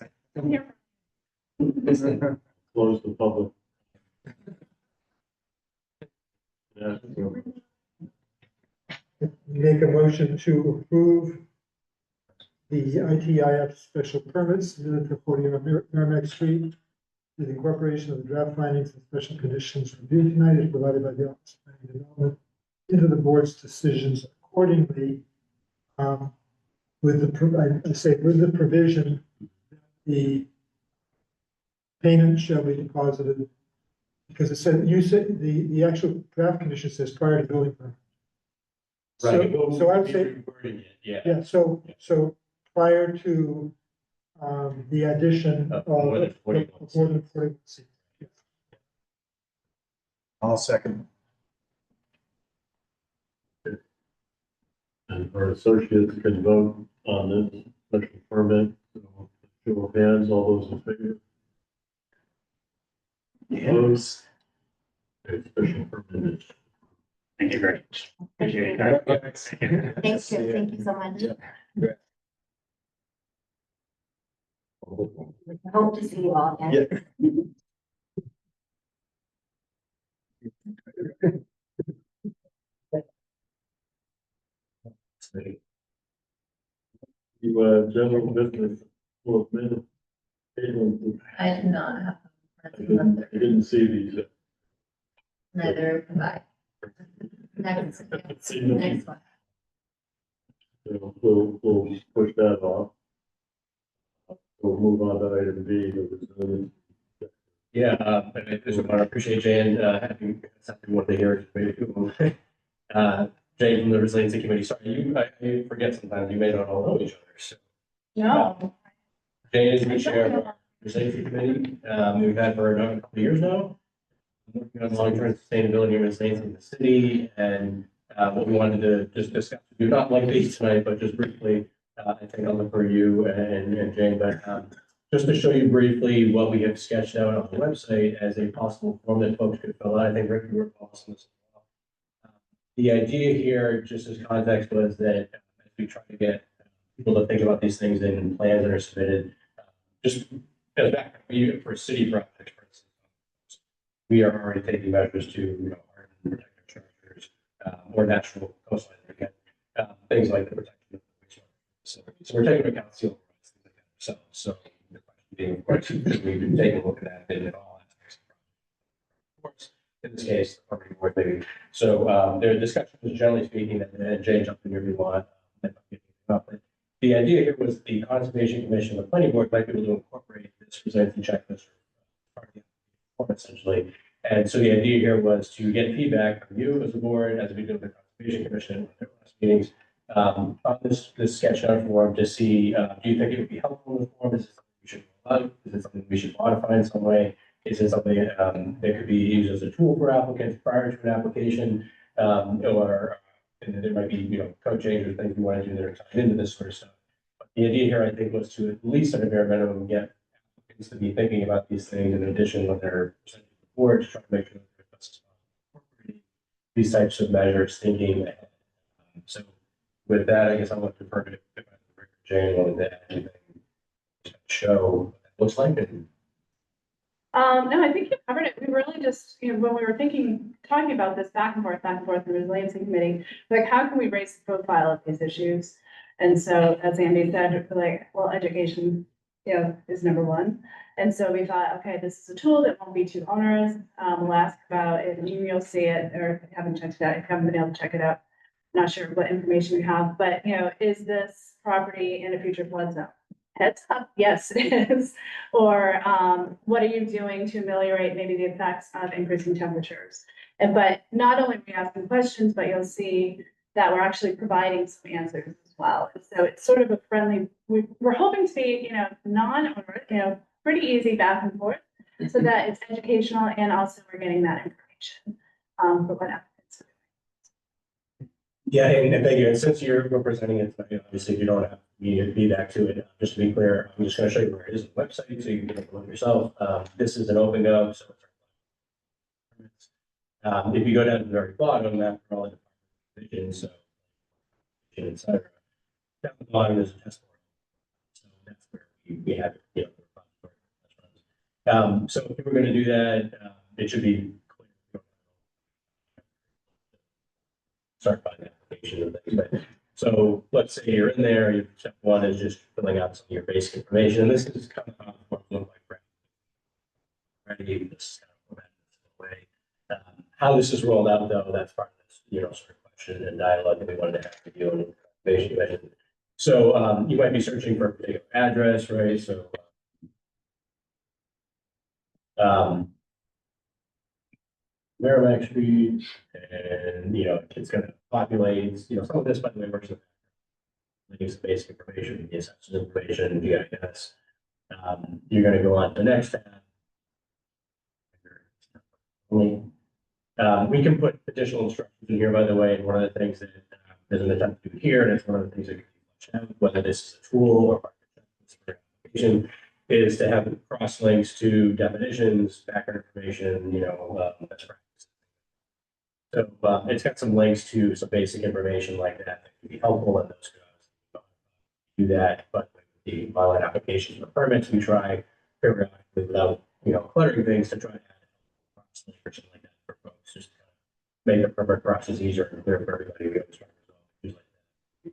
Close the public. Yeah. Make a motion to approve the ITIF special permits submitted for 40 Merrimack Street with incorporation of the draft findings and special conditions reviewed tonight is provided by the Office of Planning and Development into the board's decisions accordingly. With the provision, that the payment shall be deposited, because it said, you said, the actual draft condition says prior to building permit. Right. So I would say, Rewording it, yeah. yeah, so prior to, the addition of More than 40 months. more than 40 months. I'll second. And our associates can vote on this special permit. So, show of hands, all those in favor? Opposed? Okay, special permit is. Thank you very much. Appreciate it. Thank you so much. Hope to see you all again. You, general business, full of minutes. I did not have. I didn't see these. Neither have I. Next, See them. next one. So we'll push that off. We'll move on to item B. Yeah, I just want to appreciate Jane, having one to hear it. Jane from the Resiliency Committee, sorry, I forget sometimes you may not all know each other, so. No. Jane is the chair of our Resiliency Committee, we've had for a couple of years now. Working on long-term sustainability and resiliency in the city, and what we wanted to just discuss, do not like these tonight, but just briefly, I think I'll look for you and Jane, but just to show you briefly what we have sketched out on the website as a possible form that folks could fill out. I think Rick, you were awesome as well. The idea here, just as context, was that as we try to get people to think about these things in plans that are submitted, just as background for city projects, for instance, we are already taking measures to, harden protect our structures, more natural coastline again, things like the protection of the wastewater facility. So we're taking into account sea level rise, things like that ourselves. So the question being, of course, should we take a look at that in all aspects of the project? Of course, in this case, the property board maybe. So their discussion was generally speaking, and Jane jumped in here if you want. But the idea here was the Conservation Commission, the planning board might be able to incorporate this resiliency checklist part of the form essentially. And so the idea here was to get feedback from you as a board, as we do with the Conservation Commission, at last meetings, on this sketch out form to see, do you think it would be helpful in the form? Is it something we should roll out? Is it something we should modify in some way? Is it something that could be used as a tool for applicants prior to an application? Or and there might be, code changes, things we want to do that are tied into this sort of stuff. But the idea here, I think, was to at least at a bare minimum get applicants to be thinking about these things in addition when they're presenting to the board to try to make sure that they're best incorporating these types of measures, thinking ahead. So with that, I guess I'll look to defer to Jane wanted to add anything to show what that looks like. And No, I think you covered it. We really just, when we were talking about this back and forth in the resiliency committee, like how can we raise the profile of these issues? And so, as Andy said, education, is number one. And so we thought, okay, this is a tool that won't be too onerous. We'll ask about it, and you'll see it, or if you haven't checked it out, if you haven't been able to check it out, not sure what information you have, but is this property in a future flood zone? Heads up, yes, it is. Or what are you doing to ameliorate maybe the effects of increasing temperatures? But not only are we asking questions, but you'll see that we're actually providing some answers as well. So it's sort of a friendly, we're hoping to be, non-onerous, pretty easy back and forth so that it's educational and also we're getting that information for what applicants are doing. yeah, and thank you. And since you're representing it tonight, obviously you don't have immediate feedback to it. Just to be clear, I'm just going to show you where it is on the website so you can take a look yourself. This is an open go, so If you go down to the very bottom, after all the divisions, so, et cetera, down the bottom is a test board. So that's where we have it, you know, the repository for restaurants. So if we're gonna do that, it should be clear. Start by the application and things, but so let's say you're in there, your step one is just filling out some of your basic information, and this is kind of how it look like. Ready, this kind of format way. How this is rolled out, though, that's part of this, you know, sort of question and dialogue that we wanted to have with you and information commission. So you might be searching for a particular address, right? So Merrimack Street, and you know, it's going to populate. You know, some of this, by the way, works with some basic information, the assessment information, GIS. You're going to go on to the next tab. We can put additional instructions in here, by the way, and one of the things that there's an attempt to do here, and it's one of the things that can be fleshed out, whether this is a tool or part of the application, is to have cross links to definitions, background information, you know, best practices. So it's got some links to some basic information like that that can be helpful, and those could do that. But with the bylaw applications for permits, we try periodically without, you know, cluttering things to try to add cross links or something like that for folks, just to make the permit process easier and clearer for everybody. We always try to resolve issues like that.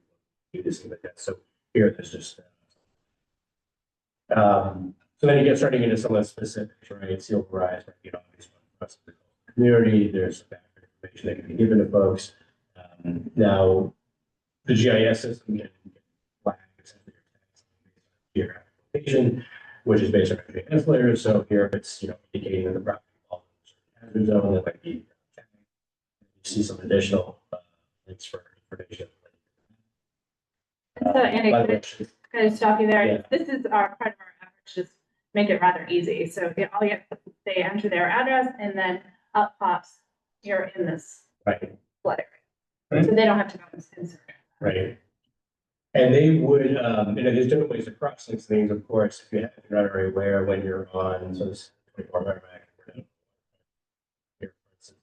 Do this thing like that. So here, there's just so then you get starting into some of the specifics, right? Seal horizon, you know, the community. There's some background information that can be given to folks. Now, the GIS system can flag your application, which is based on GIS layers. So here, if it's, you know, indicating that the property falls in a hazard zone, that might be. You see some additional links for information. So Andy, can I stop you there? Yeah. This is our part of our effort to just make it rather easy. So they enter their address and then up pops, you're in this Right. flood area. So they don't have to go and insert. Right. And they would, you know, there's different ways to cross these things, of course, if you're not already aware when you're on, so this 24 Merrimack. Here, for instance,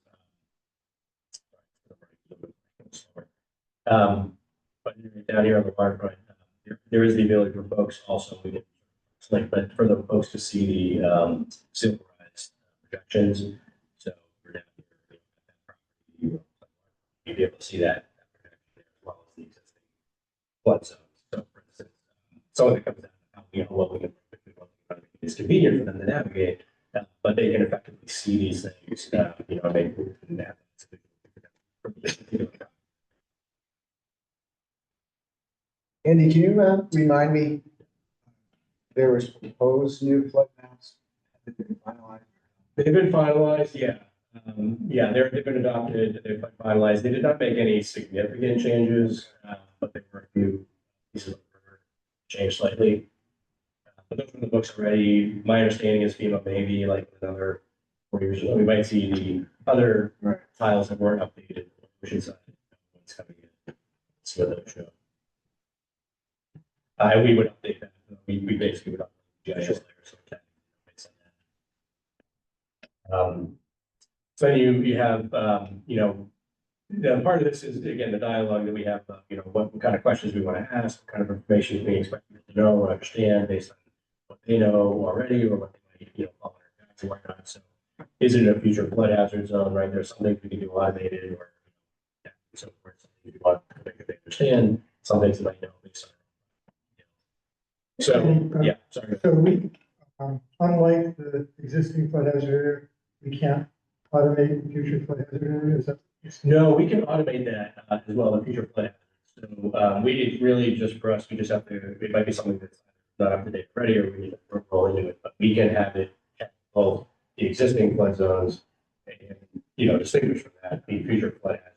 but down here on the waterfront, there is the ability for folks also, we can link, but for the folks to see the silverized projections. So we're down here, you'll be able to see that projection as well as the existing flood zones. So for instance, some of it comes down to how, you know, what we can, it's convenient for them to navigate, but they can effectively see these things, you know, they can have. Andy, can you remind me, there was proposed new flood maps? Have they been finalized? They've been finalized, yeah. Yeah, they've been adopted, they've been finalized. They did not make any significant changes, but there were a few pieces of work changed slightly. But those are the books already. My understanding is FEMA maybe like another 4 years ago, we might see the other files that weren't updated. Ocean side, what's coming in. See what those show. We would update that. We basically would update the GIS layer so we can make some of that. So then you have, you know, the part of this is, again, the dialogue that we have, you know, what kind of questions we want to ask, what kind of information we expect them to know or understand based on what they know already or what they might, you know, follow or whatnot. So is it a future flood hazard zone, right? There's something we can do automated or so forth. Something you want to make sure they understand, some things they might know based on. So, yeah, sorry. So we, unlike the existing flood hazard area, we can't automate the future flood hazard area, is that? No, we can automate that as well in future plan. So it's really just for us, we just have to, it might be something that's not up to date already, or we need to roll into it, but we can have it at both the existing flood zones and, you know, distinguish from that, the future flood hazard.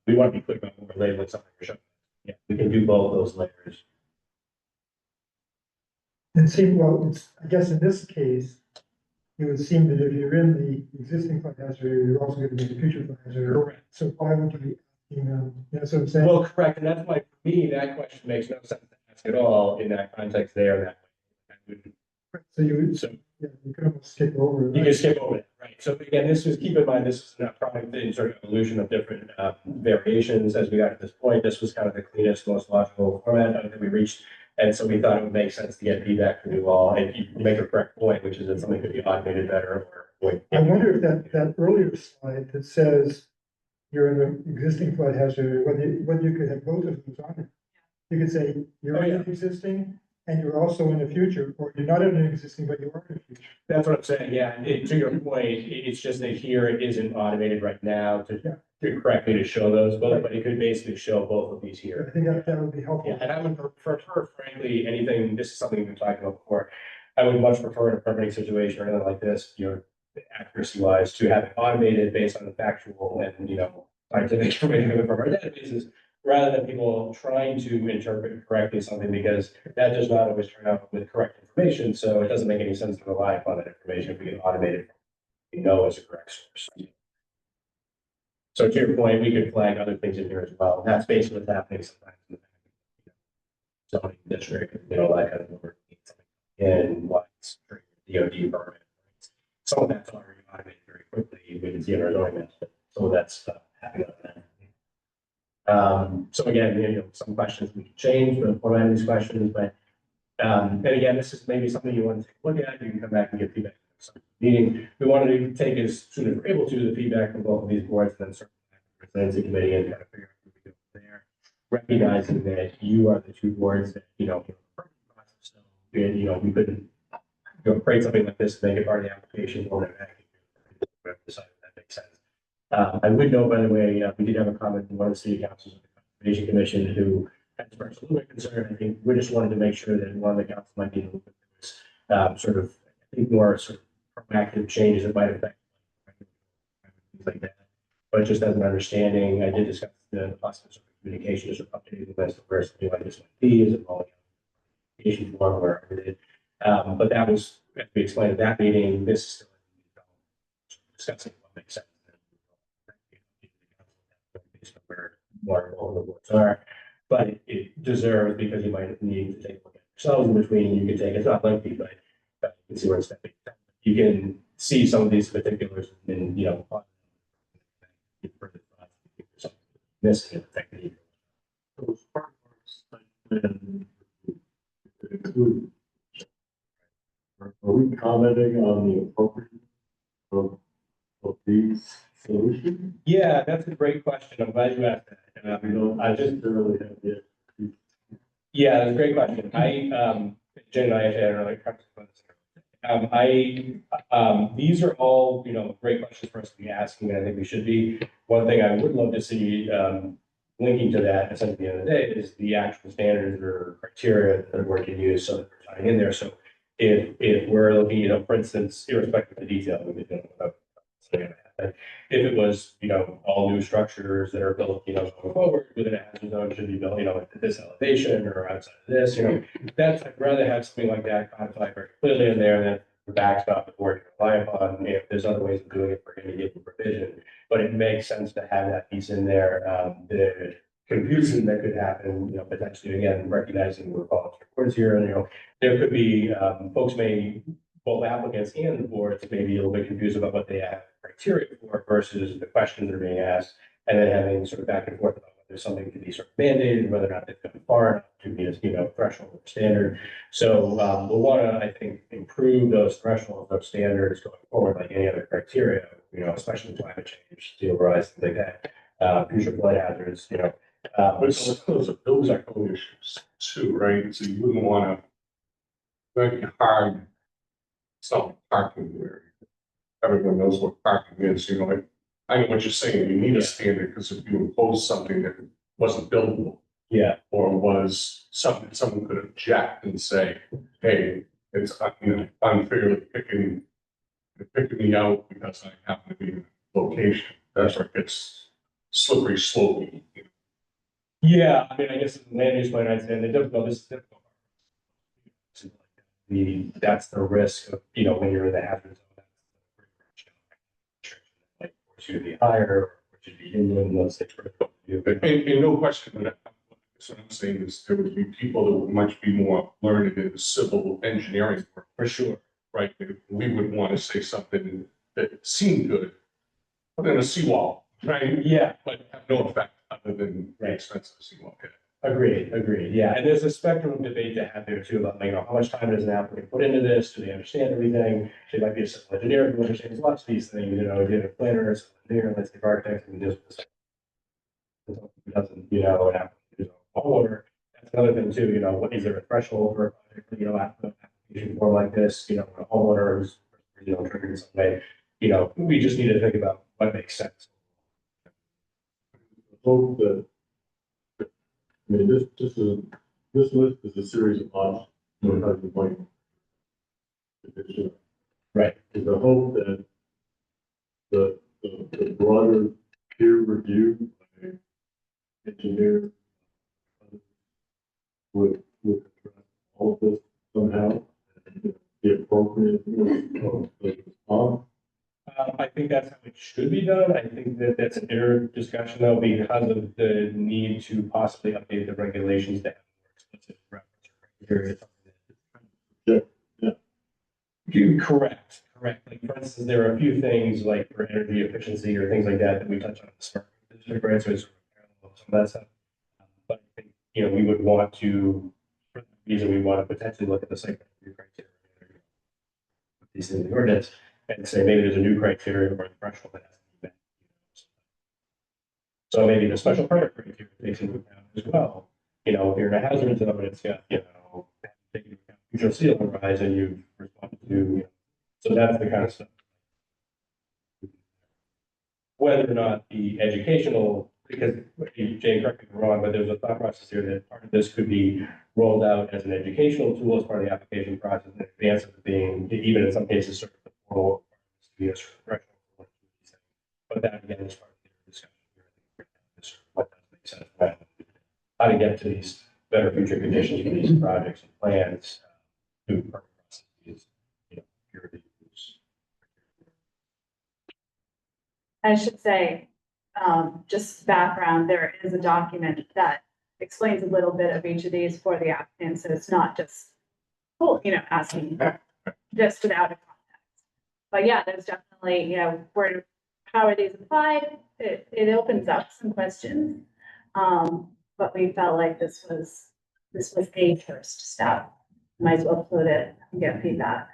We want to be clear about when we're labeling something for sure. Yeah, we can do both those layers. And see, well, it's, I guess in this case, it would seem that if you're in the existing flood hazard area, you're also going to be in the future flood hazard area. Correct. So why would you be asking them, you know, so I'm saying? Well, correct, and that's why, for me, that question makes no sense to ask at all in that context there, that way. So you would, So Yeah, you can almost skip over it. You can skip over it, right? So again, this was, keep in mind, this is a product in sort of evolution of different variations as we got to this point. This was kind of the cleanest, most logical format that we reached. And so we thought it would make sense to get feedback from you all. And you make a correct point, which is that something could be automated better or. I wonder if that earlier slide that says you're in an existing flood hazard, whether you could have both of those on it. You could say you're in an existing and you're also in the future, or you're not in an existing, but you are in the future. That's what I'm saying, yeah. And to your point, it's just that here it isn't automated right now to correctly to show those both, but it could basically show both of these here. I think that would be helpful. Yeah, and I would prefer, frankly, anything, this is something we've been talking about before. I would much prefer in a permitting situation or anything like this, accuracy wise, to have it automated based on the factual and, scientific information from our databases, rather than people trying to interpret correctly something, because that does not always turn out with correct information. So it doesn't make any sense to rely upon that information if we can automate it, as a correct source. So to your point, we could flag other things in here as well. And that's basically what's happening sometimes in the zoning district, that kind of work. And what's DOD permit. Some of that's already automated very quickly. We can see in our zoning maps, but some of that's happening on that. So again, some questions we can change, but one of these questions, but and again, this is maybe something you want to take a look at. You can come back and get feedback. Meeting, we wanted to take as soon as we're able to the feedback from both of these boards, and then certainly the committee and kind of figure out what we do from there. Recognizing that you are the two boards that, so, we couldn't create something like this, make it part of the application, or decide if that makes sense. I would note, by the way, we did have a comment from one of the city councils of the Conservation Commission who had expressed a little bit concerned. I think we just wanted to make sure that one of the council might be a little bit sort of, I think, more sort of proactive changes that might affect things like that. But just as an understanding, I did discuss the possible sort of communication, sort of updating the list of where something like this might be, is it all communication form, wherever it is. But that was, as we explained at that meeting, this is still discussing what makes sense. Based on where all the boards are, but it deserves, because you might need to take a look at yourselves in between. You can take, it's not lengthy, but you can see where it's stepping. You can see some of these particulars and missing the technique. Those part and include. Are we commenting on the appropriateness of these solutions? Yeah, that's a great question. I'm glad you asked that. I just really have the. Yeah, that's a great question. Jen and I actually had another these are all, great questions for us to be asking, and I think we should be. One thing I would love to see, linking to that, essentially at the end of the day, is the actual standards or criteria that we're going to use, so that we're tying in there. So if we're looking, for instance, irrespective of the detail, if it was, all new structures that are built, going forward within a hazard zone should be built, at this elevation or outside of this, that's, I'd rather have something like that codified very clearly in there than the backstop the board can rely upon. If there's other ways of doing it, we're going to give the provision, but it makes sense to have that piece in there. The confusion that could happen, potentially, again, recognizing we're policy reports here, and, there could be, folks both applicants and the boards may be a little bit confused about what they have criteria for versus the questions that are being asked, and then having sort of back and forth about whether something can be sort of mandated, whether or not they've gone far enough to be a, threshold or standard. So we'll want to, I think, improve those thresholds of standards going forward, like any other criteria, especially climate change, sea level rise, things like that, future flood hazards, But those are building code issues too, right? So you wouldn't want to very hard some parking there. Everyone knows what parking is, I know what you're saying. You need a standard, because if you impose something that wasn't buildable. Yeah. Or was something someone could object and say, hey, it's unfairly picking me out because I happen to be in a location. That's where it gets slippery slope. Yeah, I mean, I guess the land use plan, I'd say, this is difficult. That's the risk of, when you're in the hazard zone. Like, or should be higher, or should be inland, let's say. And no question, but what I'm saying is there would be people that would much be more learned in the civil engineering work. For sure. right? We would want to say something that seemed good, put in a seawall, right? Yeah, But have no effect other than the expense of the seawall. Okay. agreed, yeah, and there's a spectrum of debate to have there too, about, you know, how much time does an applicant put into this, do they understand everything? They might be a civil engineer who understands lots of these things, you know, get a planner, a civil engineer, let's say architect, and just who doesn't, you know, an applicant who's a homeowner. That's another thing too, you know, what is there a threshold for a project, you know, application form like this, you know, a homeowner who's, you know, triggered in some way, you know, we just need to think about what makes sense. Hope that, I mean, this list is a series of options. How you might condition. Right. Is the hope that the broader peer review by engineer would address all of this somehow and be appropriate of the response. I think that's how it should be done. I think that that's an error discussion though, because of the need to possibly update the regulations to have more explicit reference or criteria. Correct. Like, for instance, there are a few things like for energy efficiency or things like that we touch on in the smart district, right? So it's sort of parallel to some of that stuff. But I think, you know, we would want to, for the reason we want to potentially look at the site criteria. Put these in the ordinance and say maybe there's a new criteria or a threshold that has to be met. So maybe the special permit criteria takes into account as well. You know, if you're in a hazard zone, it's got, you know, taking into account future sea level rise and you've responded to, you know, so that's the kind of stuff. Whether or not the educational, because Jane, correct me if I'm wrong, but there's a thought process here that part of this could be rolled out as an educational tool as part of the application process in advance of being, even in some cases, sort of the formal. But that again is part of the discussion here. What does make sense? How to get to these better future conditions for these projects and plans through permit processes, you know, peer reviews. I should say, just background, there is a document that explains a little bit of each of these for the applicant, so it's not just, well, you know, asking just without a context. But yeah, there's definitely, you know, how are these applied? It opens up some questions. But we felt like this was a first step. Might as well put it and get feedback.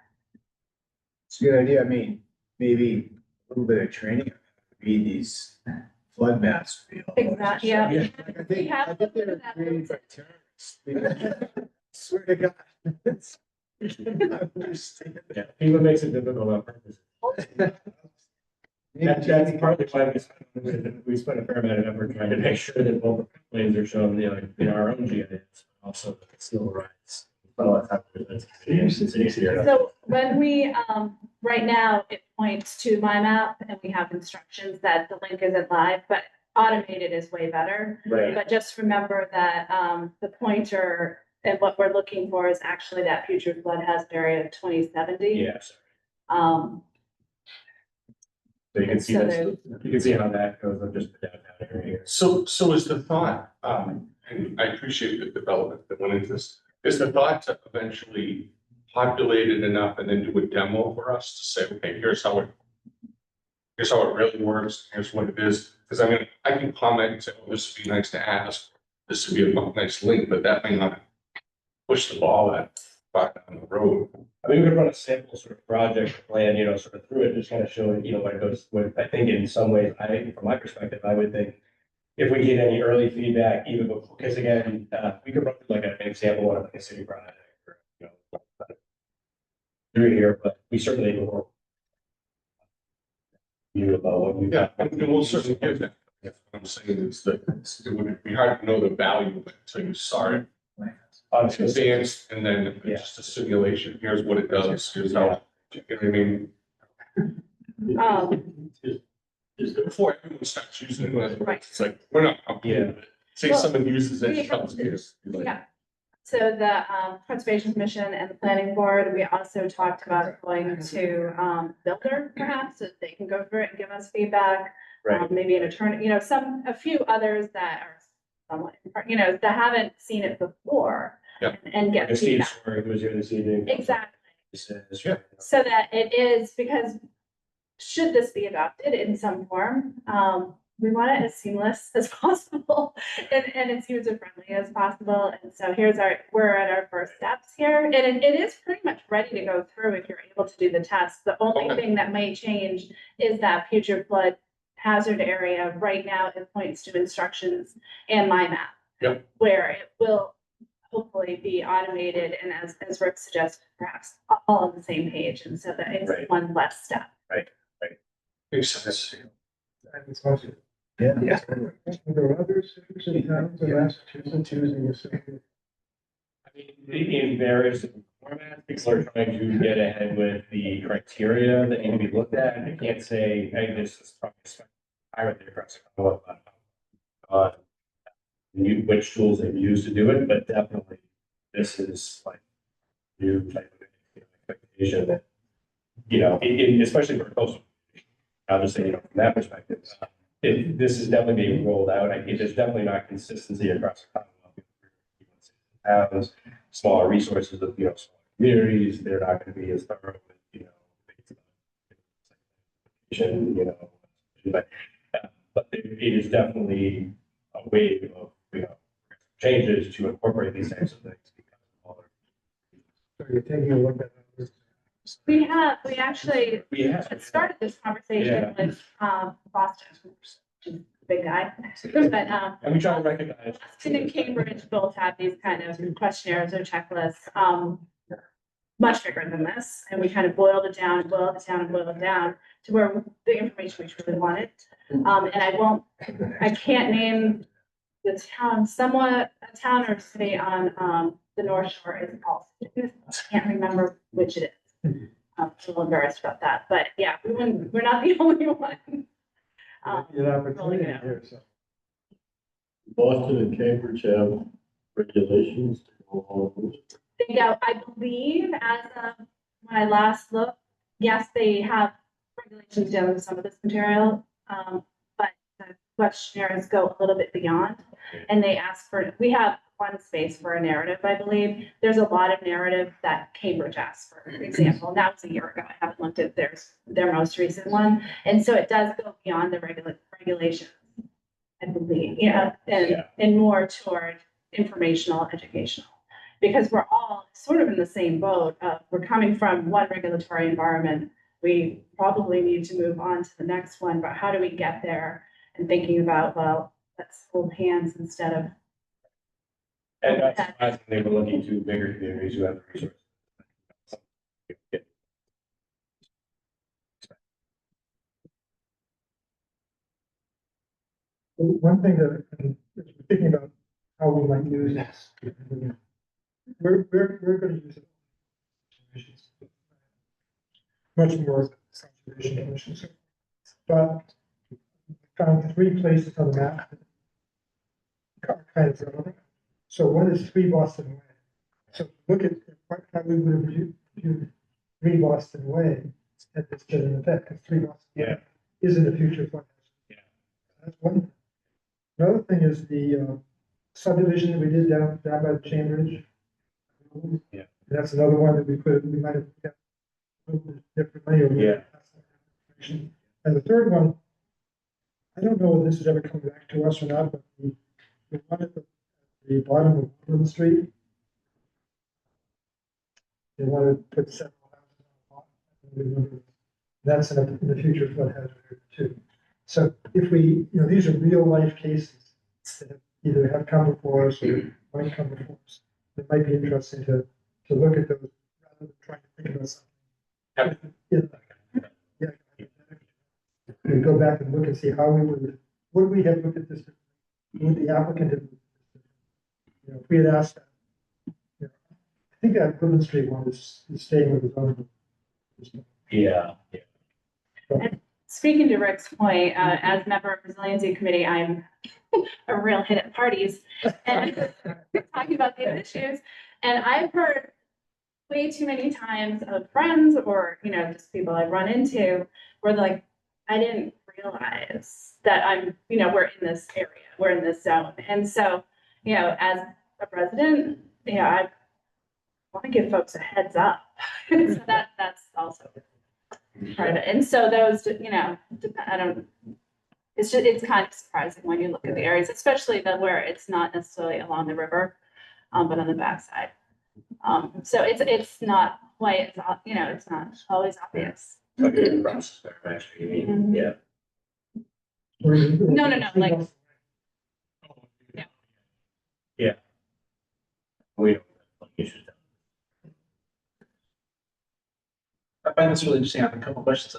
It's a good idea. I mean, maybe a little bit of training, read these flood maps. Exactly, yeah. I think they're created by terrorists. Swear to God. I understand. Yeah, people makes it difficult on purpose. That's partly why we spent a fair amount of effort trying to make sure that both the planes are shown, you know, in our own GIS, but also the sea rise. So when we, right now, it points to my map and we have instructions that the link isn't live, but automated is way better. Right. But just remember that, the pointer and what we're looking for is actually that future flood hazard area of 2070. Yes. So you can see So this, you can see how that goes up just the downtown area here. So is the thought, and I appreciate the development that went into this, is the thought to eventually populate it enough and then do a demo for us to say, okay, here's how it really works, here's what it is. Because I mean, I can comment and say, oh, this would be nice to ask, this would be a nice link, but that may not push the ball that far down the road. I mean, we could run a sample sort of project plan, you know, sort of through it, just kind of showing, you know, what it goes with. I think in some ways, from my perspective, I would think if we get any early feedback, even before, because again, we could run like an example of like a city project, or, you know, through here, but we certainly will. You about what you. Yeah, and we'll certainly give that. What I'm saying is that it would be hard to know the value of it until you saw it. Advanced, and then just a simulation, here's what it does, here's how, you know what I mean? Before everyone starts using it, it's like, we're not, say someone uses it, it comes here. Yeah. So the Conservation Commission and the Planning Board, we also talked about going to Builder perhaps, so that they can go through it and give us feedback. Right. Maybe an attorney, you know, a few others that are somewhat, you know, that haven't seen it before. Yeah. And get Steve feedback. Swear, who was here this evening. Exactly. This is. So that it is, because should this be adopted in some form, we want it as seamless as possible and as user friendly as possible. And so we're at our first steps here. And it is pretty much ready to go through if you're able to do the test. The only thing that may change is that future flood hazard area. Right now, it points to instructions and my map. Yep. Where it will hopefully be automated and as Rick suggested, perhaps all on the same page. And so that it's Right. one less step. Makes sense. Yeah. Are there other cities and towns in Massachusetts using the same? I mean, in various formats, people are trying to get ahead with the criteria that need to be looked at. I can't say, hey, this is probably I read the across which tools they've used to do it, but definitely this is like new type of expectation that, especially for coastal. I'll just say, from that perspective, this is definitely being rolled out. There's definitely not consistency across the Commonwealth. Towns, smaller resources of, smaller communities, they're not going to be as thorough with, but it is definitely a wave of, changes to incorporate these types of things. So you're taking a look at this. We actually We have. started this conversation with Boston, big guy. But And we try to recognize. Boston and Cambridge both have these kind of questionnaires or checklists, much bigger than this. And we kind of boiled it down and boiled it down and boiled it down to where the information we truly wanted. And I can't name the town, somewhat a town or city on the North Shore is called. I can't remember which it is. I'm a little embarrassed about that, but yeah, we're not the only one. Opportunity here, so. Boston and Cambridge have regulations to go along with it. I believe as of when I last looked, yes, they have regulations dealing with some of this material. But the questionnaires go a little bit beyond and they ask we have one space for a narrative, I believe. There's a lot of narrative that Cambridge asked, for example, and that was a year ago. I haven't looked at their most recent one. And so it does go beyond the regulations, I believe, and more toward informational, educational. Because we're all sort of in the same boat. We're coming from one regulatory environment. We probably need to move on to the next one, but how do we get there? And thinking about, well, let's hold hands instead of. And that's why they were looking to bigger communities who have the resources. One thing that I'm thinking about how we might use this. We're going to use it. Much more conservation commissions. But found 3 places on the map that are kind of relevant. So one is 3 Boston Way. So look at how we would have viewed 3 Boston Way at this general effect, because 3 Boston Way is in the future flood. That's one thing. Another thing is the subdivision that we did down by the Cambridge. Yeah. That's another one that we might have got a little bit differently. And the third one, I don't know if this has ever come back to us or not, but the one at the bottom of Woodland Street. They want to put several houses on the bottom. That's in the future flood hazard too. So if we, these are real life cases that either have come before us or might come before us. It might be interesting to look at those rather than trying to think about something. We go back and look and see how would we have looked at this? Would the applicant have? If we had asked that, I think that Woodland Street one is staying with his own. Yeah. And speaking to Rick's point, as a member of Resiliency Committee, I'm a real hit at parties and talking about these issues. And I've heard way too many times of friends or, just people I've run into where they're like, I didn't realize that we're in this area, we're in this zone. And so, as a resident, want to give folks a heads up. So that's also part of it. And so those, I don't, it's kind of surprising when you look at the areas, especially where it's not necessarily along the river, but on the backside. So it's not quite, it's not always obvious. Okay, process there, actually, yeah. No, like, Yeah. We don't have issues. I find this really interesting. I have a couple of questions.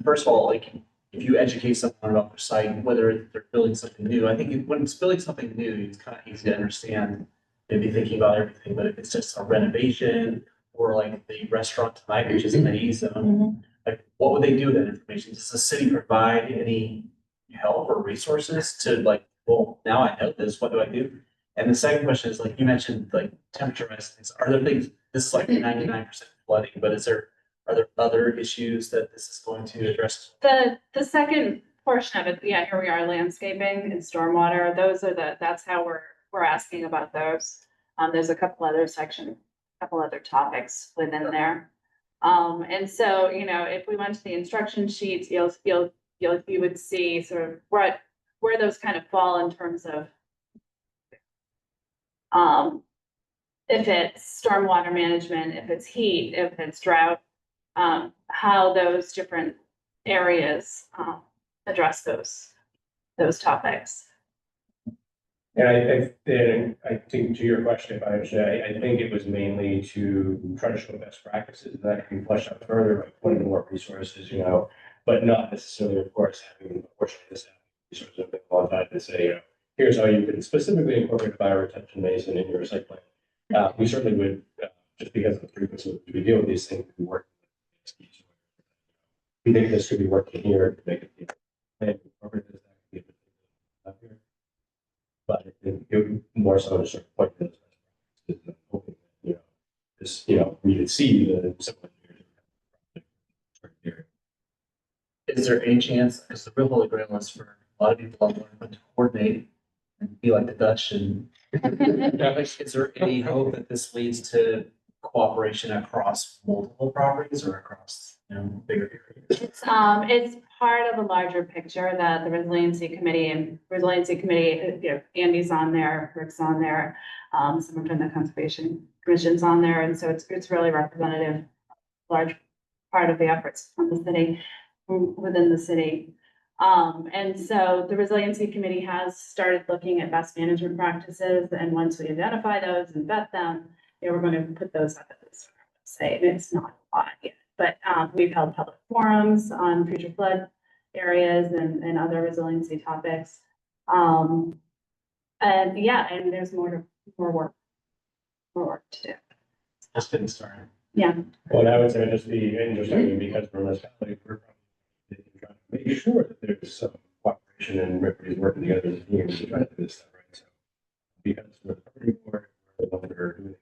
First of all, if you educate someone about their site, whether they're building something new, I think when it's building something new, it's kind of easy to understand. Maybe thinking about everything, but if it's just a renovation or like the restaurant tonight, which is in the E zone, like what would they do with that information? Does the city provide any help or resources to well, now I know this, what do I do? And the second question is you mentioned temperature resistance. Are there things, this is 99% flooding, but are there other issues that this is going to address? the second portion of it, yeah, here we are, landscaping and stormwater. That's how we're asking about those. There's a couple other topics within there. And so, if we went to the instruction sheets, you would see sort of where those kind of fall in terms of if it's stormwater management, if it's heat, if it's drought, how those different areas address those topics. And I think to your question, if I understand, I think it was mainly to try to show best practices that can be fleshed out further by putting more resources, but not necessarily, of course, having a portion of this resources of the qualified to say, here's how you can specifically incorporate a bioretention basin in your site plan. We certainly would, just because of the frequency with we deal with these things, we work. We think this could be working here to make it. But it would more so to sort of point to this, hoping that, this, we could see the similar. Is there any chance, because the real holy grail is for a lot of people out there to coordinate and be like the Dutch and is there any hope that this leads to cooperation across multiple properties or across, bigger areas? It's part of a larger picture that the resiliency committee, Andy's on there, Rick's on there, someone from the conservation commission's on there, and so it's really representative, large part of the efforts from the city, within the city. And so the resiliency committee has started looking at best management practices, and once we identify those and vet them, we're going to put those up at this website, and it's not a lot yet. But we've held public forums on future flood areas and other resiliency topics. And there's more work to do. Just getting started. Yeah. Well, I would say just be interesting because we're municipality, we're probably trying to make sure that there's some cooperation and everybody's working together as a team to try to do this stuff, right? So because we're the party board, we're the ones that are doing it.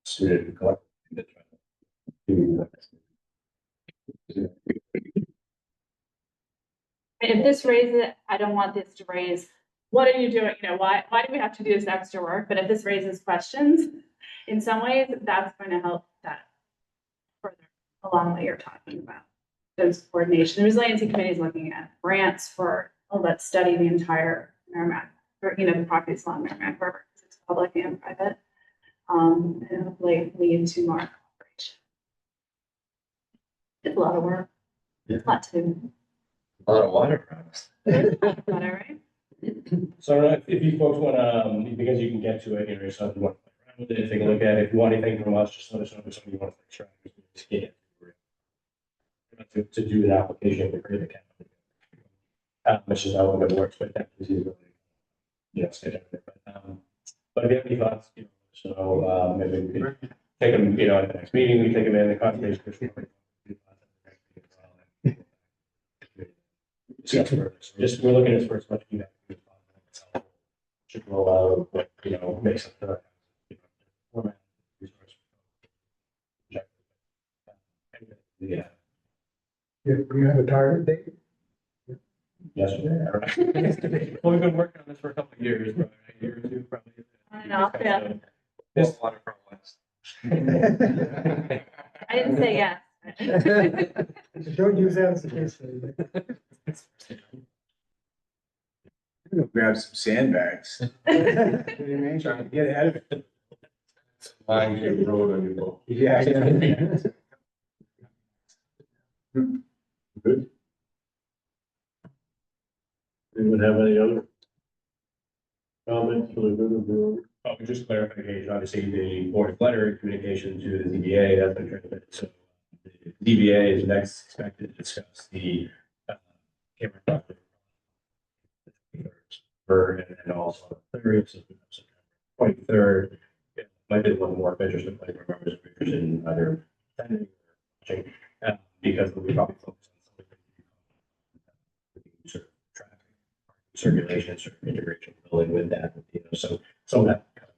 Student collective that try to do that. If this raises, I don't want this to raise, what are you doing? Why do we have to do this extra work? But if this raises questions, in some ways, that's going to help that further along what you're talking about. Those coordination. The resiliency committee is looking at grants for, let's study the entire Merrimack, or, the properties along Merrimack River, because it's public and private. And hopefully lead to more cooperation. It's a lot of work. It's a lot to do. A lot of water problems. Water, right? So if you folks want to, because you can get to it, yourself, you want to play around with it, take a look at it. If you want anything from us, just let us know if something you want to try. To do an application to create a account. Which is how it works, but that is really, schedule it. But if you have any thoughts, so maybe we could take them, at the next meeting, we take them in the conservation commission. Just, we're looking at for as much feedback as possible. Should roll out, but, makes up the format. Yeah. You have a target date? Yesterday. Well, we've been working on this for a couple of years, right? enough, yeah. This- I didn't say yes. Don't use that as a case study. Grab some sandbags. Trying to get ahead of it. Line you road on your boat. Yeah. Good. Anyone have any other comments for the good of the order? Oh, just clarification, obviously, the board's letter communication to the ZBA, that's been transmitted, so the ZBA is next expected to discuss the camera project. And then also the 30th, so September 23rd. Might be one more interested, like, members of interested in either attending or watching, because we probably focus on some of the sort of traffic, circulation, sort of integration building with that, you know, so some of that kind of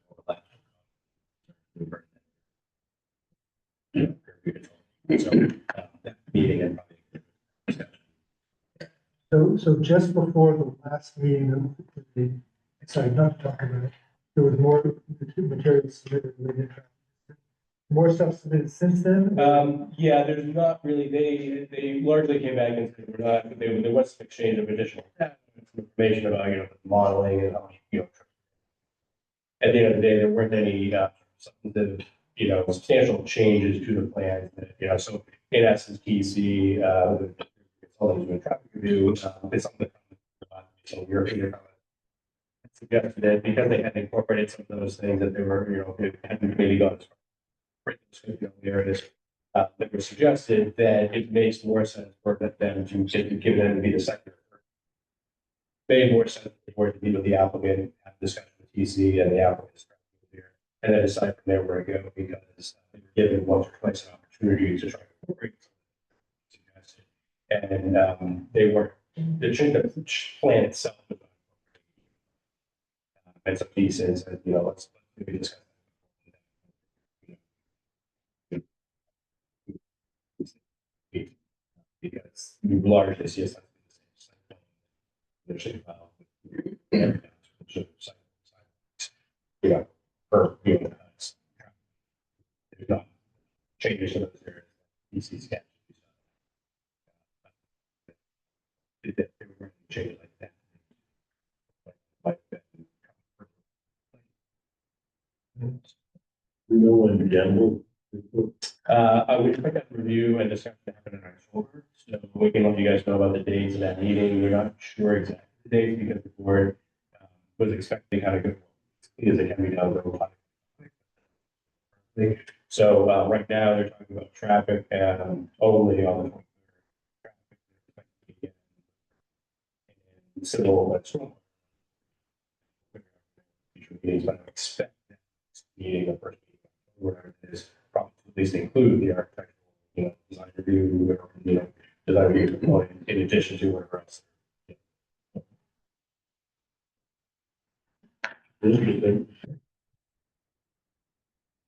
overlap. So, that meeting and probably. So just before the last meeting, sorry, not to talk about it, there was more material submitted. More stuff submitted since then? Yeah, there's not really, they largely came back and said we're not, there was some exchange of additional information about, you know, modeling and how, you know. At the end of the day, there weren't any, substantive, you know, substantial changes to the plan, you know, so in essence, TC, consultants doing traffic review, it's something that, so we're here. Suggested that because they had incorporated some of those things that they were, you know, it hadn't maybe gone as far. The areas that were suggested, that it makes more sense for them to give them to be the sector. Made more sense for it to be with the applicant, have discussion with TC and the applicant. And then decide from there where to go, because they were given once or twice an opportunity to try to incorporate. And they weren't, the plan itself. And some pieces, and, you know, let's maybe discuss. Because you largely see us. Yeah, per, you know, there's not changes to those areas. PC sketch. They were going to change like that. We know when general. I would expect that review and discussion to happen in October, so we can let you guys know about the dates of that meeting. We're not sure exactly the dates because the board was expecting kind of go, because it can be done over time. So right now, they're talking about traffic only on the 23rd. And civil, but meetings, but I expect that meeting, the first meeting, whatever it is, probably at least include the architectural, you know, design review, or, you know, design review component in addition to whatever else. Interesting.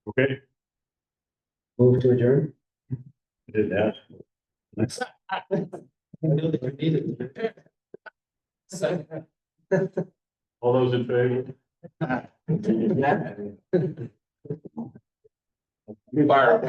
Okay, Move to adjourn. did that. I know that you needed it. Second. All those in favor? Yeah. Fire.